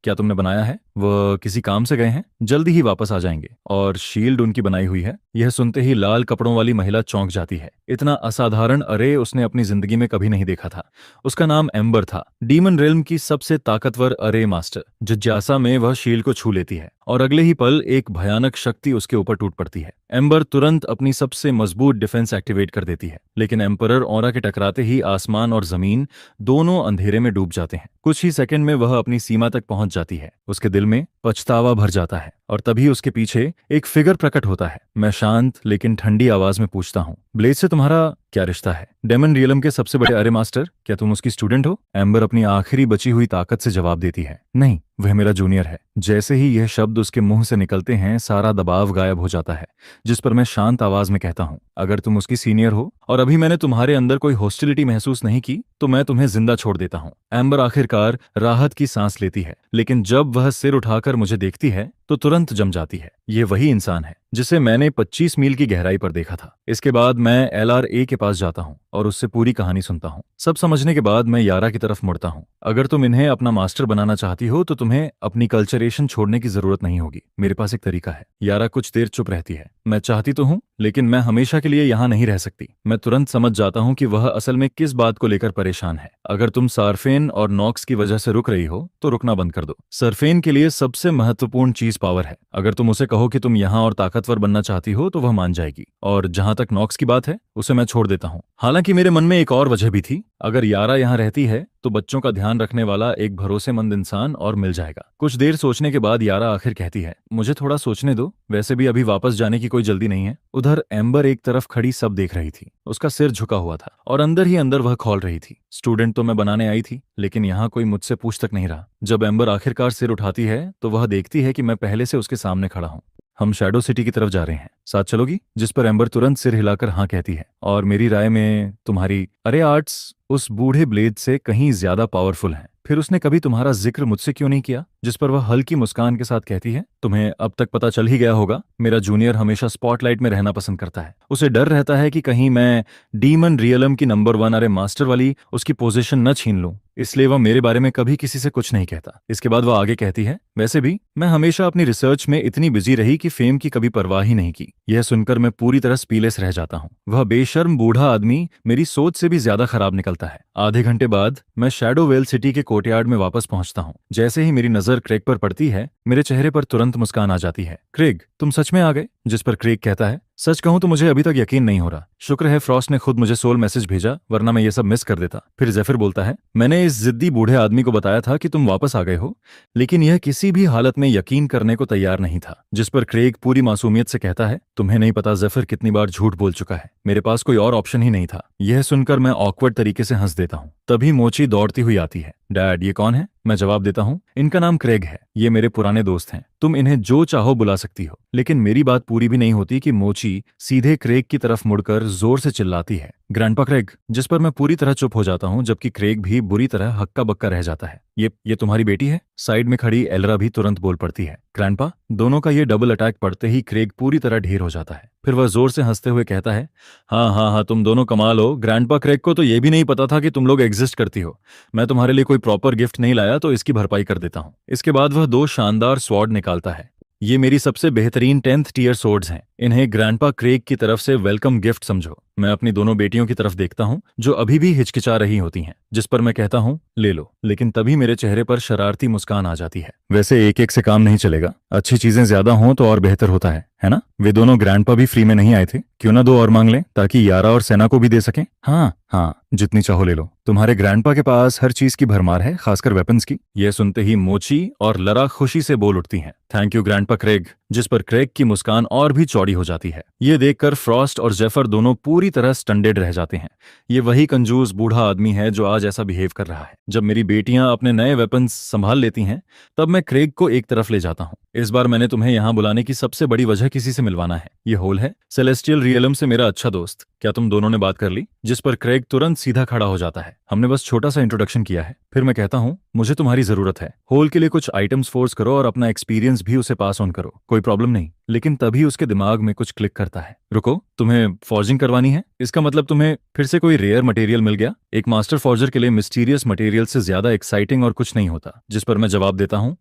क्या तुमने बनाया है? वह किसी काम से गए हैं? जल्दी ही वापस आ जाएंगे। और शील्ड उनकी बनाई हुई है? यह सुनते ही लाल कपड़ों वाली महिला चौंक जाती है। इतना असाधारण अरे उसने अपनी जिंदगी में कभी नहीं देखा था। उसका नाम एम्बर था, डीमन रेल्म की सबसे ताकतवर अरे मास्टर। जिज्ञासा में वह शील्ड को छू लेती है और अगले ही पल एक भयानक शक्ति उसके ऊपर टूट पड़ती है। एम्बर तुरंत अपनी सबसे मजबूत डिफेंस एक्टिवेट कर देती है, लेकिन एम्परर ऑरा के टकराते ही आसमान और जमीन दोनों अंधेरे में डूब जाते हैं। कुछ ही सेकंड में वह अपनी सीमा तक पहुंच जाती है। उसके दिल में पछतावा भर जाता है और तभी उसके पीछे एक फिगर प्रकट होता है। मैं शांत लेकिन ठंडी आवाज में पूछता हूँ, ब्लेड से तुम्हारा क्या रिश्ता है? डेमन रियलम के सबसे बड़े अरे मास्टर, क्या तुम उसकी स्टूडेंट हो? एम्बर अपनी आखिरी बची हुई ताकत से जवाब देती है, नहीं, वह मेरा जूनियर है। जैसे ही यह शब्द उसके मुंह से निकलते हैं सारा दबाव गायब हो जाता है, जिस पर मैं शांत आवाज में कहता हूँ, अगर तुम उसकी सीनियर हो और अभी मैंने तुम्हारे अंदर कोई हॉस्टिलिटी महसूस नहीं की तो मैं तुम्हें जिंदा छोड़ देता हूँ। एम्बर आखिरकार राहत की सांस लेती है, लेकिन जब वह सिर उठाकर मुझे देखती है तो तुरंत जम जाती है। ये वही इंसान है जिसे मैंने 25 मील की गहराई पर देखा था। इसके बाद मैं LRA के पास जाता हूँ और उससे पूरी कहानी सुनता हूँ। सब समझने के बाद मैं यारा की तरफ मुड़ता हूँ। अगर तुम इन्हें अपना मास्टर बनाना चाहती हो तो तुम्हें अपनी कल्चरेशन छोड़ने की जरूरत नहीं होगी। मेरे पास एक तरीका है। यारा कुछ देर चुप रहती है। मैं चाहती तो हूँ, लेकिन मैं हमेशा के लिए यहाँ नहीं रह सकती। मैं तुरंत समझ जाता हूँ कि वह असल में किस बात को लेकर परेशान है। अगर तुम सार्फेन और नॉक्स की वजह से रुक रही हो तो रुकना बंद कर दो। सार्फेन के लिए सबसे महत्वपूर्ण चीज पावर है। अगर तुम उसे कहो कि तुम यहाँ और ताकतवर बनना चाहती हो तो वह मान जाएगी। और जहां तक नॉक्स की बात है, उसे मैं छोड़ देता हूँ। हालांकि मेरे मन में एक और वजह भी थी। अगर यारा यहाँ रहती है तो बच्चों का ध्यान रखने वाला एक भरोसेमंद इंसान और मिल जाएगा। कुछ देर सोचने के बाद यारा आखिर कहती है, मुझे थोड़ा सोचने दो, वैसे भी अभी वापस जाने की कोई जल्दी नहीं है। उधर एम्बर एक तरफ खड़ी सब देख रही थी। उसका सिर झुका हुआ था और अंदर ही अंदर वह खौल रही थी। स्टूडेंट तो मैं बनाने आई थी, लेकिन यहाँ कोई मुझसे पूछ तक नहीं रहा। जब एम्बर आखिरकार सिर उठाती है तो वह देखती है कि मैं पहले से उसके सामने खड़ा हूँ। हम शैडो सिटी की तरफ जा रहे हैं, साथ चलोगी? जिस पर एम्बर तुरंत सिर हिलाकर हाँ कहती है। और मेरी राय में तुम्हारी अरे आर्ट्स उस बूढ़े ब्लेड से कहीं ज्यादा पावरफुल हैं। फिर उसने कभी तुम्हारा जिक्र मुझसे क्यों नहीं किया? जिस पर वह हल्की मुस्कान के साथ कहती है, तुम्हें अब तक पता चल ही गया होगा, मेरा जूनियर हमेशा स्पॉटलाइट में रहना पसंद करता है। उसे डर रहता है कि कहीं मैं डीमन रियलम की नंबर 1 अरे मास्टर वाली उसकी पोजीशन न छीन लूं, इसलिए वह मेरे बारे में कभी किसी से कुछ नहीं कहता। इसके बाद वह आगे कहती है, वैसे भी मैं हमेशा अपनी रिसर्च में इतनी बिजी रही कि फेम की कभी परवाह ही नहीं की। यह सुनकर मैं पूरी तरह स्पीलेस रह जाता हूँ। वह बेशर्म बूढ़ा आदमी मेरी सोच से भी ज्यादा खराब निकलता है। आधे घंटे बाद मैं शैडोवेल सिटी के कोर्टयार्ड में वापस पहुंचता हूँ। जैसे ही मेरी नजर क्रेग पर पड़ती है, मेरे चेहरे पर तुरंत मुस्कान आ जाती है। क्रेग, तुम सच में आ गए? जिस पर क्रेग कहता है, सच कहूं तो मुझे अभी तक यकीन नहीं हो रहा। शुक्र है फ्रॉस्ट ने खुद मुझे सोल मैसेज भेजा, वरना मैं ये सब मिस कर देता। फिर जेफिर बोलता है, मैंने इस जिद्दी बूढ़े आदमी को बताया था कि तुम वापस आ गए हो, लेकिन यह किसी भी हालत में यकीन करने को तैयार नहीं था। जिस पर क्रेग पूरी मासूमियत से कहता है, तुम्हें नहीं पता जेफिर कितनी बार झूठ बोल चुका है। मेरे पास कोई और ऑप्शन ही नहीं था। यह सुनकर मैं ऑकवर्ड तरीके से हंस देता हूँ। तभी मोची दौड़ती हुई आती है। डैड, ये कौन है? मैं जवाब देता हूँ, इनका नाम क्रेग है, ये मेरे पुराने दोस्त हैं, तुम इन्हें जो चाहो बुला सकती हो। लेकिन मेरी बात पूरी भी नहीं होती कि मोची सीधे क्रेग की तरफ मुड़कर जोर से चिल्लाती है, ग्रैंडपा क्रेग। जिस पर मैं पूरी तरह चुप हो जाता हूँ, जबकि क्रेग भी बुरी तरह हक्का बक्का रह जाता है। ये तुम्हारी बेटी है? साइड में खड़ी एलरा भी तुरंत बोल पड़ती है। ग्रैंडपा। दोनों का ये डबल अटैक पड़ते ही क्रेग पूरी तरह ढेर हो जाता है। फिर वह जोर से हंसते हुए कहता है, हाँ हाँ हाँ, तुम दोनों कमाल हो। ग्रैंडपा क्रेग को तो ये भी नहीं पता था कि तुम लोग एग्जिस्ट करती हो। मैं तुम्हारे लिए कोई प्रॉपर गिफ्ट नहीं लाया तो इसकी भरपाई कर देता हूँ। इसके बाद वह 2 शानदार स्वॉर्ड निकालता है। ये मेरी सबसे बेहतरीन 10th टियर सोर्ड्स हैं। इन्हें ग्रैंडपा क्रेग की तरफ से वेलकम गिफ्ट समझो। मैं अपनी दोनों बेटियों की तरफ देखता हूँ जो अभी भी हिचकिचा रही होती हैं, जिस पर मैं कहता हूँ, ले लो। लेकिन तभी मेरे चेहरे पर शरारती मुस्कान आ जाती है। वैसे एक एक से काम नहीं चलेगा, अच्छी चीजें ज्यादा हों तो और बेहतर होता है ना? वे दोनों ग्रैंडपा भी फ्री में नहीं आए थे, क्यों ना 2 और मांग लें ताकि यारा और सेना को भी दे सकें। हाँ हाँ, जितनी चाहो ले लो। तुम्हारे ग्रैंडपा के पास हर चीज की भरमार है, खासकर वेपन्स की। यह सुनते ही मोची और लरा खुशी से बोल उठती हैं, थैंक यू ग्रैंडपा क्रेग। जिस पर क्रेग की मुस्कान और भी चौड़ी हो जाती है। ये देखकर फ्रॉस्ट और जेफर दोनों पूरी तरह स्टंडेड रह जाते हैं। ये वही कंजूस बूढ़ा आदमी है जो आज ऐसा बिहेव कर रहा है। जब मेरी बेटियां अपने नए वेपन्स संभाल लेती हैं, तब मैं क्रेग को एक तरफ ले जाता हूँ। इस बार मैंने तुम्हें यहाँ बुलाने की सबसे बड़ी वजह किसी से मिलवाना है। ये होल है सेलेस्टियल रियलम से मेरा अच्छा दोस्त। क्या तुम दोनों ने बात कर ली? जिस पर क्रेग तुरंत सीधा खड़ा हो जाता है, हमने बस छोटा सा इंट्रोडक्शन किया है। फिर मैं कहता हूँ, मुझे तुम्हारी जरूरत है। होल के लिए कुछ आइटम्स फोर्स करो और अपना एक्सपीरियंस भी उसे पास ऑन करो, कोई प्रॉब्लम नहीं। लेकिन तभी उसके दिमाग में कुछ क्लिक करता है। रुको, तुम्हें फॉर्जिंग करवानी है? इसका मतलब तुम्हें फिर से कोई रेयर मटेरियल मिल गया? एक मास्टर फॉर्जर के लिए मिस्टीरियस मटेरियल से ज्यादा एक्साइटिंग और कुछ नहीं होता। जिस पर मैं जवाब देता हूँ,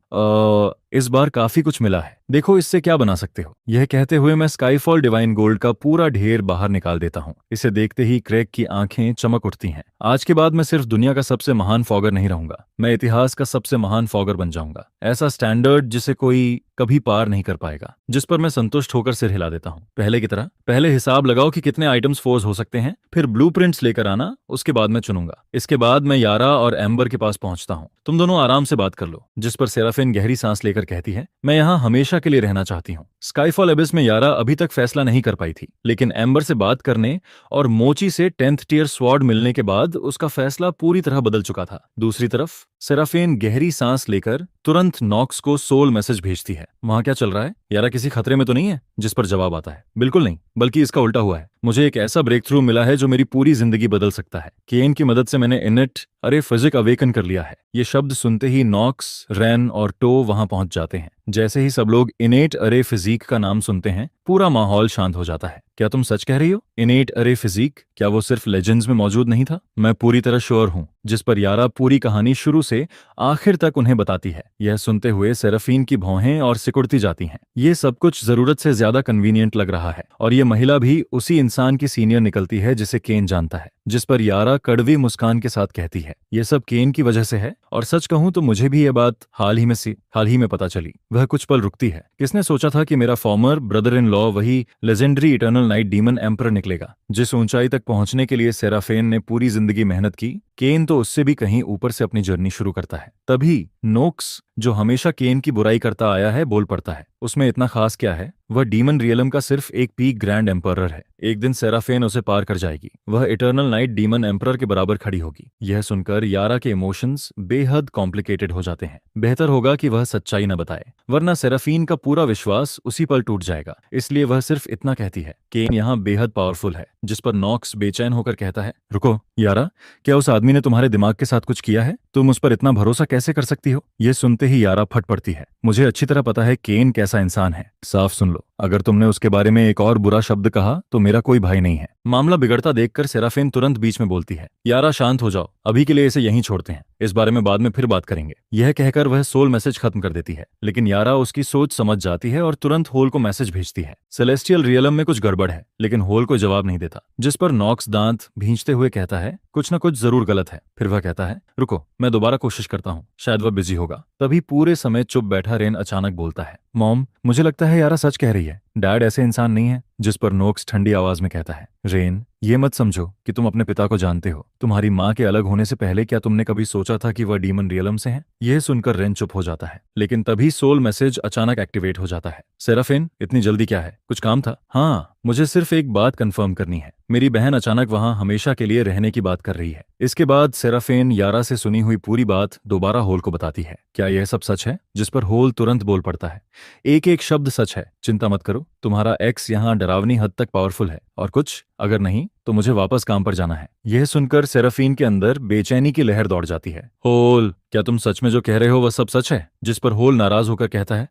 इस बार काफी कुछ मिला है, देखो इससे क्या बना सकते हो। यह कहते हुए मैं स्काईफॉल डिवाइन गोल्ड का पूरा ढेर बाहर निकाल देता हूँ। इसे देखते ही क्रेग की आंखें चमक उठती हैं। आज के बाद मैं सिर्फ दुनिया का सबसे महान फॉगर नहीं रहूंगा, मैं इतिहास का सबसे महान फॉगर बन जाऊंगा। ऐसा स्टैंडर्ड जिसे कोई कभी पार नहीं कर पाएगा। जिस पर मैं संतुष्ट होकर सिर हिला देता हूँ। पहले की तरह पहले हिसाब लगाओ कि कितने आइटम्स फोर्स हो सकते हैं, फिर ब्लूप्रिंट्स लेकर आना, उसके बाद मैं चुनूंगा। इसके बाद मैं यारा और एम्बर के पास पहुंचता हूँ। तुम दोनों आराम से बात कर लो। जिस पर सेराफिन गहरी सांस लेकर कहती है, मैं यहाँ हमेशा के लिए रहना चाहती हूँ। स्काईफॉल एबिस में यारा अभी तक फैसला नहीं कर पाई थी, लेकिन एम्बर से बात करने और मोची से 10th टियर स्वॉर्ड मिलने के बाद उसका फैसला पूरी तरह बदल चुका था। दूसरी तरफ सेराफिन गहरी सांस लेकर तुरंत नॉक्स को सोल मैसेज भेजती है, वहां क्या चल रहा है? यारा किसी खतरे में तो नहीं है? जिस पर जवाब आता है, बिल्कुल नहीं, बल्कि इसका उल्टा हुआ है। मुझे एक ऐसा ब्रेक थ्रू मिला है जो मेरी पूरी जिंदगी बदल सकता है। केन की मदद से मैंने इनेट अरे फिजिक अवेकन कर लिया है। ये शब्द सुनते ही नॉक्स, रेन और टो वहां पहुंच जाते हैं। जैसे ही सब लोग इनेट अरे फिजिक का नाम सुनते हैं, पूरा माहौल शांत हो जाता है। क्या तुम सच कह रही हो? इनेट अरे फिजिक, क्या वो सिर्फ लेजेंड्स में मौजूद नहीं था? मैं पूरी तरह श्योर हूँ। जिस पर यारा पूरी कहानी शुरू से आखिर तक उन्हें बताती है। यह सुनते हुए सेराफीन की भौहें और सिकुड़ती जाती हैं। ये सब कुछ जरूरत से ज्यादा कन्वीनियंट लग रहा है, और ये महिला भी उसी इंसान की सीनियर निकलती है जिसे केन जानता है। जिस पर यारा कड़वी मुस्कान के साथ कहती है, ये सब केन की वजह से है, और सच कहूं तो मुझे भी ये बात हाल ही में पता चली। वह कुछ पल रुकती है। किसने सोचा था कि मेरा फॉर्मर ब्रदर इन लॉ वही legendary eternal night demon emperor निकलेगा? जिस ऊंचाई तक पहुंचने के लिए सेराफेन ने पूरी जिंदगी मेहनत की, केन तो उससे भी कहीं ऊपर से अपनी जर्नी शुरू करता है। तभी नोक्स, जो हमेशा केन की बुराई करता आया है, बोल पड़ता है, उसमें इतना खास क्या है? वह डीमन रियलम का सिर्फ एक पीक ग्रैंड एम्परर है। एक दिन सेराफेन उसे पार कर जाएगी, वह इटर्नल नाइट डीमन एम्परर के बराबर खड़ी होगी। यह सुनकर यारा के इमोशंस बेहद कॉम्प्लिकेटेड हो जाते हैं। बेहतर होगा कि वह सच्चाई न बताए, वरना सेराफीन का पूरा विश्वास उसी पल टूट जाएगा। इसलिए वह सिर्फ इतना कहती है, केन यहाँ बेहद पावरफुल है। जिस पर नॉक्स बेचैन होकर कहता है, रुको यारा, क्या उस आदमी ने तुम्हारे दिमाग के साथ कुछ किया है? तुम उस पर इतना भरोसा कैसे कर सकती हो? यह सुनते ही यारा फट पड़ती है। मुझे अच्छी तरह पता है केन कैसा इंसान है। साफ सुन लो, अगर तुमने उसके बारे में एक और बुरा शब्द कहा तो मेरा कोई भाई नहीं है। मामला बिगड़ता देखकर सेराफिन तुरंत बीच में बोलती है, यारा शांत हो जाओ, अभी के लिए इसे यहीं छोड़ते हैं, इस बारे में बाद में फिर बात करेंगे। यह कहकर वह सोल मैसेज खत्म कर देती है, लेकिन यारा उसकी सोच समझ जाती है और तुरंत होल को मैसेज भेजती है। सेलेस्टियल रियलम में कुछ गड़बड़ है, लेकिन होल को जवाब नहीं देता। जिस पर नॉक्स दांत भींचते हुए कहता है, कुछ न कुछ जरूर गलत है। फिर वह कहता है, रुको मैं दोबारा कोशिश करता हूँ, शायद वह बिजी होगा। तभी पूरे समय चुप बैठा रेन अचानक बोलता है, मॉम, मुझे लगता है यारा सच कह रही है, डैड ऐसे इंसान नहीं है। जिस पर नोक्स ठंडी आवाज में कहता है, रेन, ये मत समझो कि तुम अपने पिता को जानते हो। तुम्हारी माँ के अलग होने से पहले क्या तुमने कभी सोचा था कि वह डीमन रियलम से है? यह सुनकर रेन चुप हो जाता है, लेकिन तभी सोल मैसेज अचानक एक्टिवेट हो जाता है। सेराफिन, इतनी जल्दी क्या है? कुछ काम था? हाँ, मुझे सिर्फ एक बात कंफर्म करनी है। मेरी बहन अचानक वहां हमेशा के लिए रहने की बात कर रही है। इसके बाद सेराफेन यारा से सुनी हुई पूरी बात दोबारा होल को बताती है। क्या यह सब सच है? जिस पर होल तुरंत बोल पड़ता है, एक एक शब्द सच है, चिंता मत करो, तुम्हारा एक्स यहाँ डरावनी हद तक पावरफुल है, और कुछ अगर नहीं तो मुझे वापस काम पर जाना है। यह सुनकर सेराफीन के अंदर बेचैनी की लहर दौड़ जाती है। होल, क्या तुम सच में जो कह रहे हो वह सब सच है? जिस पर होल नाराज होकर कहता है,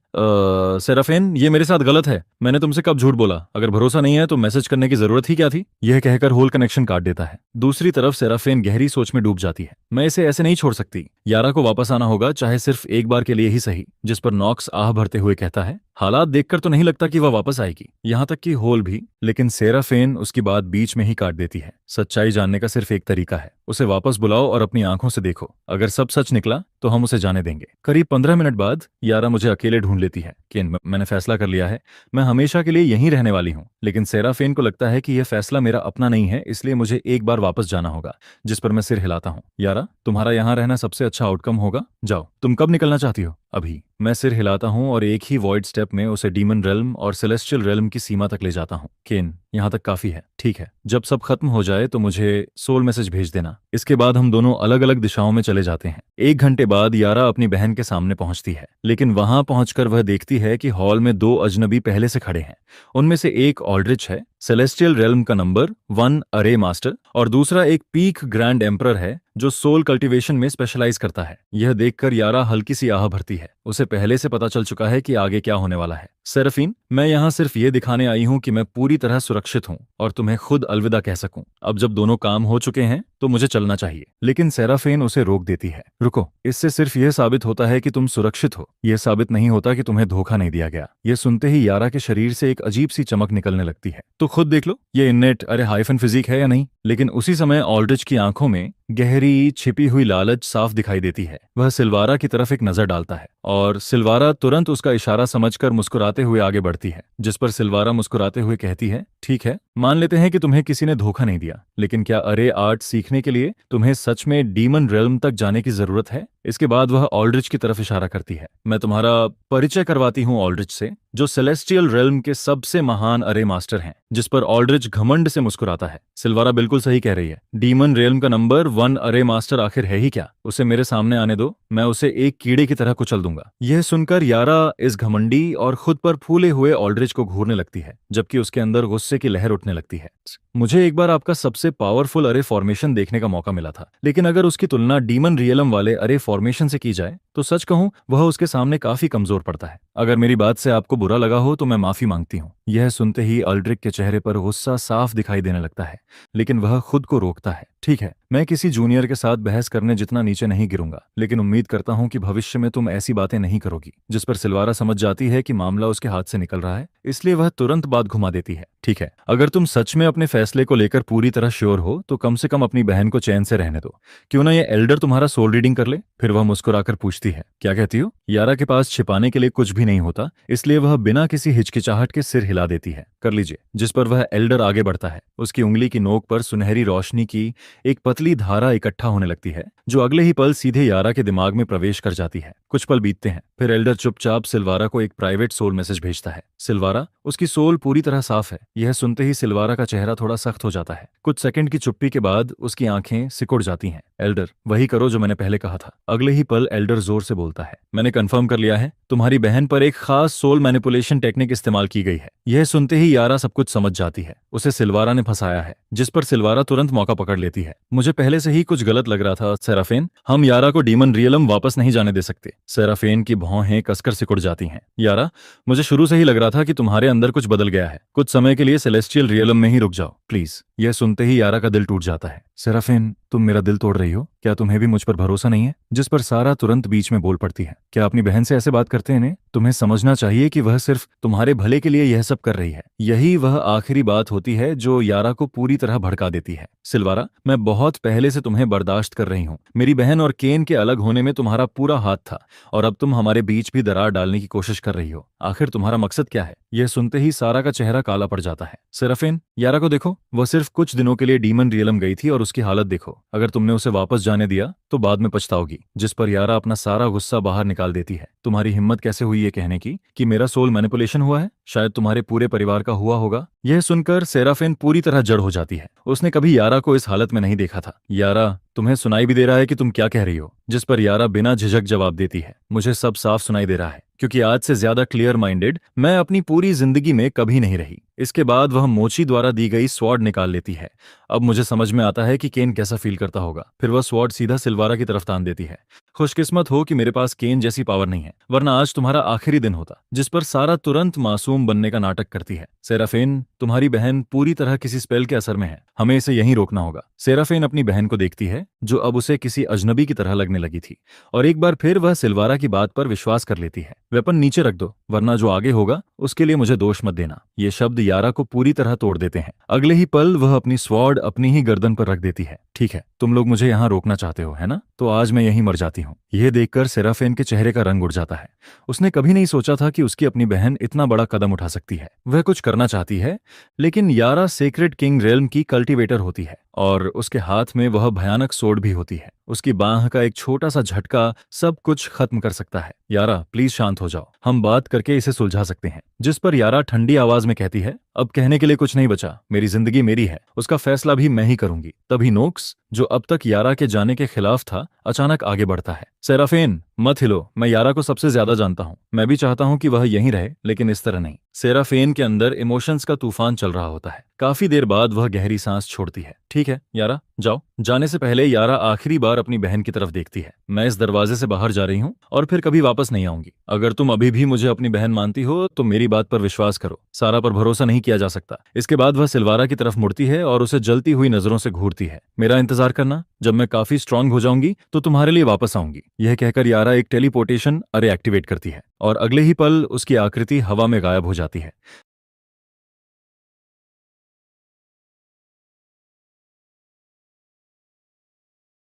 सेराफीन, ये मेरे साथ गलत है, मैंने तुमसे कब झूठ बोला? अगर भरोसा नहीं है तो मैसेज करने की जरूरत ही क्या थी? यह कहकर होल कनेक्शन काट देता है। दूसरी तरफ सेराफीन गहरी सोच में डूब जाती है। मैं इसे ऐसे नहीं छोड़ सकती, यारा को वापस आना होगा, चाहे सिर्फ एक बार के लिए ही सही। जिस पर नॉक्स आह भरते हुए कहता है, हालात देखकर तो नहीं लगता कि वह वापस आएगी। यहाँ तक कि होल भी। लेकिन सेराफीन उसकी बात बीच में ही काट देती है। सच्चाई जानने का सिर्फ एक तरीका है, उसे वापस बुलाओ और अपनी आंखों से देखो। अगर सब सच निकला तो हम उसे जाने देंगे। करीब 15 मिनट बाद यारा मुझे अकेले ढूंढ लेती है। केन, मैंने फैसला कर लिया है, मैं हमेशा के लिए यहीं रहने वाली हूँ। लेकिन सेराफीन को लगता है कि यह फैसला मेरा अपना नहीं है, इसलिए मुझे एक बार वापस जाना होगा। जिस पर मैं सिर हिलाता हूँ। यारा, तुम्हारा यहाँ रहना सबसे अच्छा आउटकम होगा, जाओ। तुम कब निकलना चाहती हो? अभी। मैं सिर हिलाता हूँ और एक ही वॉइड स्टेप में उसे डीमन रेल्म और सेलेस्टियल रेल्म की सीमा तक ले जाता हूँ। केन, यहाँ तक काफी है, ठीक है। जब सब खत्म हो जाए तो मुझे सोल मैसेज भेज देना। इसके बाद हम दोनों अलग अलग दिशाओं में चले जाते हैं। 1 घंटे बाद यारा अपनी बहन के सामने पहुंचती है, लेकिन वहां पहुंचकर वह देखती है कि हॉल में 2 अजनबी पहले से खड़े हैं। उनमें से एक ऑल्ड्रिच है, सेलेस्टियल रेल्म का नंबर 1 अरे मास्टर, और दूसरा एक पीक ग्रैंड एम्परर है जो सोल कल्टीवेशन में स्पेशलाइज करता है। यह देखकर यारा हल्की सी आह भरती है। उसे पहले से पता चल चुका है कि आगे क्या होने वाला है। सेराफीन, मैं यहाँ सिर्फ ये दिखाने आई हूँ कि मैं पूरी तरह सुरक्षित हूँ और तुम्हें खुद अलविदा कह सकूं। अब जब दोनों काम हो चुके हैं तो मुझे चलना चाहिए। लेकिन सेराफीन उसे रोक देती है। रुको, इससे सिर्फ यह साबित होता है कि तुम सुरक्षित हो, यह साबित नहीं होता कि तुम्हें धोखा नहीं दिया गया। यह सुनते ही यारा के शरीर से एक अजीब सी चमक निकलने लगती है। तो खुद देख लो, ये इन्नेट अरे हाइफन फिजिक है या नहीं। लेकिन उसी समय ऑल्ड्रिच की आंखों में गहरी छिपी हुई लालच साफ दिखाई देती है। वह सिल्वारा की तरफ एक नजर डालता है और सिल्वारा तुरंत उसका इशारा समझकर मुस्कुराते हुए आगे बढ़ती है। जिस पर सिल्वारा मुस्कुराते हुए कहती है, ठीक है, मान लेते हैं कि तुम्हें किसी ने धोखा नहीं दिया, लेकिन क्या अरे आर्ट सीखने के लिए तुम्हें सच में डीमन रेल्म तक जाने की जरूरत है? इसके बाद वह ऑल्ड्रिच की तरफ इशारा करती है। मैं तुम्हारा परिचय करवाती हूँ ऑल्ड्रिच से, जो सेलेस्टियल रेल्म के सबसे महान अरे मास्टर हैं। जिस पर ऑल्ड्रिच घमंड से मुस्कुराता है। सिल्वारा बिल्कुल सही कह रही है, डीमन रेल्म का नंबर 1 अरे मास्टर आखिर है ही क्या? उसे मेरे सामने आने दो, मैं उसे एक कीड़े की तरह कुचल दूंगा। यह सुनकर यारा इस घमंडी और खुद पर फूले हुए ऑल्ड्रिच को घूरने लगती है, जबकि उसके अंदर गुस्से की लहर उठने लगती है। मुझे एक बार आपका सबसे पावरफुल अरे फॉर्मेशन देखने का मौका मिला था, लेकिन अगर उसकी तुलना डीमन रियलम वाले अरे फॉर्मेशन से की जाए तो सच कहूं वह उसके सामने काफी कमजोर पड़ता है। अगर मेरी बात से आपको बुरा लगा हो तो मैं माफी मांगती हूँ। यह सुनते ही अल्ड्रिक के चेहरे पर गुस्सा साफ दिखाई देने लगता है, लेकिन वह खुद को रोकता है। ठीक है, मैं किसी जूनियर के साथ बहस करने जितना नीचे नहीं गिरूंगा, लेकिन उम्मीद करता हूं कि भविष्य में तुम ऐसी बातें नहीं करोगी। जिस पर सिल्वारा समझ जाती है कि मामला उसके हाथ से निकल रहा है, इसलिए वह तुरंत बात घुमा देती है। ठीक है, अगर तुम सच में अपने फैसले को लेकर पूरी तरह श्योर हो तो कम से कम अपनी बहन को चैन से रहने दो। क्यों ना ये एल्डर तुम्हारा सोल रीडिंग कर ले? फिर वह मुस्कुराकर पूछती है, क्या कहती हो? यारा के पास छिपाने के लिए कुछ भी नहीं होता, इसलिए वह बिना किसी हिचकिचाहट के सिर हिला देती है। कर लीजिए। जिस पर वह एल्डर आगे बढ़ता है। उसकी उंगली की नोक पर सुनहरी रोशनी की एक पतली धारा इकट्ठा होने लगती है, जो अगले ही पल सीधे यारा के दिमाग में प्रवेश कर जाती है। कुछ पल बीतते हैं, फिर एल्डर चुपचाप सिल्वारा को एक प्राइवेट सोल मैसेज भेजता है। सिल्वारा, उसकी सोल पूरी तरह साफ है। यह सुनते ही सिल्वारा का चेहरा थोड़ा सख्त हो जाता है। कुछ सेकंड की चुप्पी के बाद उसकी आंखें सिकुड़ जाती हैं। एल्डर, वही करो जो मैंने पहले कहा था। अगले ही पल एल्डर जोर से बोलता है, मैंने कंफर्म कर लिया है, तुम्हारी बहन पर एक खास सोल मैनिपुलेशन टेक्निक इस्तेमाल की गई है। यह सुनते ही यारा सब कुछ समझ जाती है, उसे सिल्वारा ने फंसाया है। जिस पर सिल्वारा तुरंत मौका पकड़ लेती है। मुझे पहले से ही कुछ गलत लग रहा था सेराफेन, हम यारा को डीमन रियलम वापस नहीं जाने दे सकते। सेराफेन की भौहें कसकर सिकुड़ जाती हैं। यारा, मुझे शुरू से ही लग रहा था कि तुम्हारे अंदर कुछ बदल गया है। कुछ समय के लिए सेलेस्टियल रियलम में ही रुक जाओ प्लीज। यह सुनते ही यारा का दिल टूट जाता है। सेराफिन, तुम मेरा दिल तोड़ रही हो? क्या तुम्हें भी मुझ पर भरोसा नहीं है? जिस पर सारा तुरंत बीच में बोल पड़ती है, क्या अपनी बहन से ऐसे बात करते हैं ने? तुम्हें समझना चाहिए कि वह सिर्फ तुम्हारे भले के लिए यह सब कर रही है। यही वह आखिरी बात होती है जो यारा को पूरी तरह भड़का देती है। सिल्वारा, मैं बहुत पहले से तुम्हें बर्दाश्त कर रही हूँ। मेरी बहन और केन के अलग होने में तुम्हारा पूरा हाथ था, और अब तुम हमारे बीच भी दरार डालने की कोशिश कर रही हो। आखिर तुम्हारा मकसद क्या है? यह सुनते ही सारा का चेहरा काला पड़ जाता है। सेराफिन, यारा को देखो, वह सिर्फ कुछ दिनों के लिए डीमन रियलम गई थी और उसकी हालत देखो। अगर तुमने उसे वापस जाने दिया तो बाद में पछताओगी। जिस पर यारा अपना सारा गुस्सा बाहर निकाल देती है। तुम्हारी हिम्मत कैसे हुई ये कहने की कि मेरा सोल मैनिपुलेशन हुआ है? शायद तुम्हारे पूरे परिवार का हुआ होगा। यह सुनकर सेराफिन पूरी तरह जड़ हो जाती है। उसने कभी यारा को इस हालत में नहीं देखा था। यारा, तुम्हें सुनाई भी दे रहा है कि तुम क्या कह रही हो? जिस पर यारा बिना झिझक जवाब देती है, मुझे सब साफ सुनाई दे रहा है, क्योंकि आज से ज्यादा क्लियर माइंडेड मैं अपनी पूरी जिंदगी में कभी नहीं रही। इसके बाद वह मोची द्वारा दी गई स्वॉर्ड निकाल लेती है। अब मुझे समझ में आता है कि केन कैसा फील करता होगा। फिर वह स्वॉर्ड सीधा सिल्वारा की तरफ तान देती है। खुशकिस्मत हो कि मेरे पास केन जैसी पावर नहीं है, वरना आज तुम्हारा आखिरी दिन होता। जिस पर सारा तुरंत मासूम बनने का नाटक करती है। सेराफिन, तुम्हारी बहन पूरी तरह किसी स्पेल के असर में है, हमें इसे यहीं रोकना होगा। सेराफिन अपनी बहन को देखती है, जो अब उसे किसी अजनबी की तरह लगने लगी थी, और एक बार फिर वह सिल्वारा की बात पर विश्वास कर लेती है। वेपन नीचे रख दो, वरना जो आगे होगा उसके लिए मुझे दोष मत देना। ये शब्द यारा को पूरी तरह तोड़ देते हैं। अगले ही पल वह अपनी स्वॉर्ड अपनी ही गर्दन पर रख देती है। ठीक है, तुम लोग मुझे यहाँ रोकना चाहते हो, है ना? तो आज मैं यहीं मर जाती हूँ। यह देखकर सेराफिन के चेहरे का रंग उड़ जाता है। उसने कभी नहीं सोचा था कि उसकी अपनी बहन इतना बड़ा कदम उठा सकती है। वह कुछ करना चाहती है, लेकिन यारा सेक्रेड किंग रेल्म की कल्टीवेटर होती है, और उसके हाथ में वह भयानक सोड भी होती है। उसकी बांह का एक छोटा सा झटका सब कुछ खत्म कर सकता है। यारा, प्लीज शांत हो जाओ, हम बात करके इसे सुलझा सकते हैं। जिस पर यारा ठंडी आवाज में कहती है, अब कहने के लिए कुछ नहीं बचा, मेरी जिंदगी मेरी है, उसका फैसला भी मैं ही करूंगी। तभी नोक्स, जो अब तक यारा के जाने के खिलाफ था, अचानक आगे बढ़ता है। सेराफिन, मत हिलो, मैं यारा को सबसे ज्यादा जानता हूँ। मैं भी चाहता हूँ कि वह यहीं रहे, लेकिन इस तरह नहीं। सेराफिन के अंदर इमोशंस का तूफान चल रहा होता है। काफी देर बाद वह गहरी सांस छोड़ती है। ठीक है यारा, जाओ। जाने से पहले यारा आखिरी बार अपनी बहन की तरफ देखती है। मैं इस दरवाजे से बाहर जा रही हूँ और फिर कभी वापस नहीं आऊंगी। अगर तुम अभी भी मुझे अपनी बहन मानती हो तो मेरी बात पर विश्वास करो। सारा पर भरोसा नहीं किया जा सकता। इसके बाद वह सिल्वारा की तरफ मुड़ती है और उसे जलती हुई नजरों से घूरती है। मेरा इंतजार करना, जब मैं काफी स्ट्रांग हो जाऊंगी तो तुम्हारे लिए वापस आऊंगी। यह कहकर यारा एक टेलीपोर्टेशन अरे एक्टिवेट करती है, और अगले ही पल उसकी आकृति हवा में गायब हो जाती है।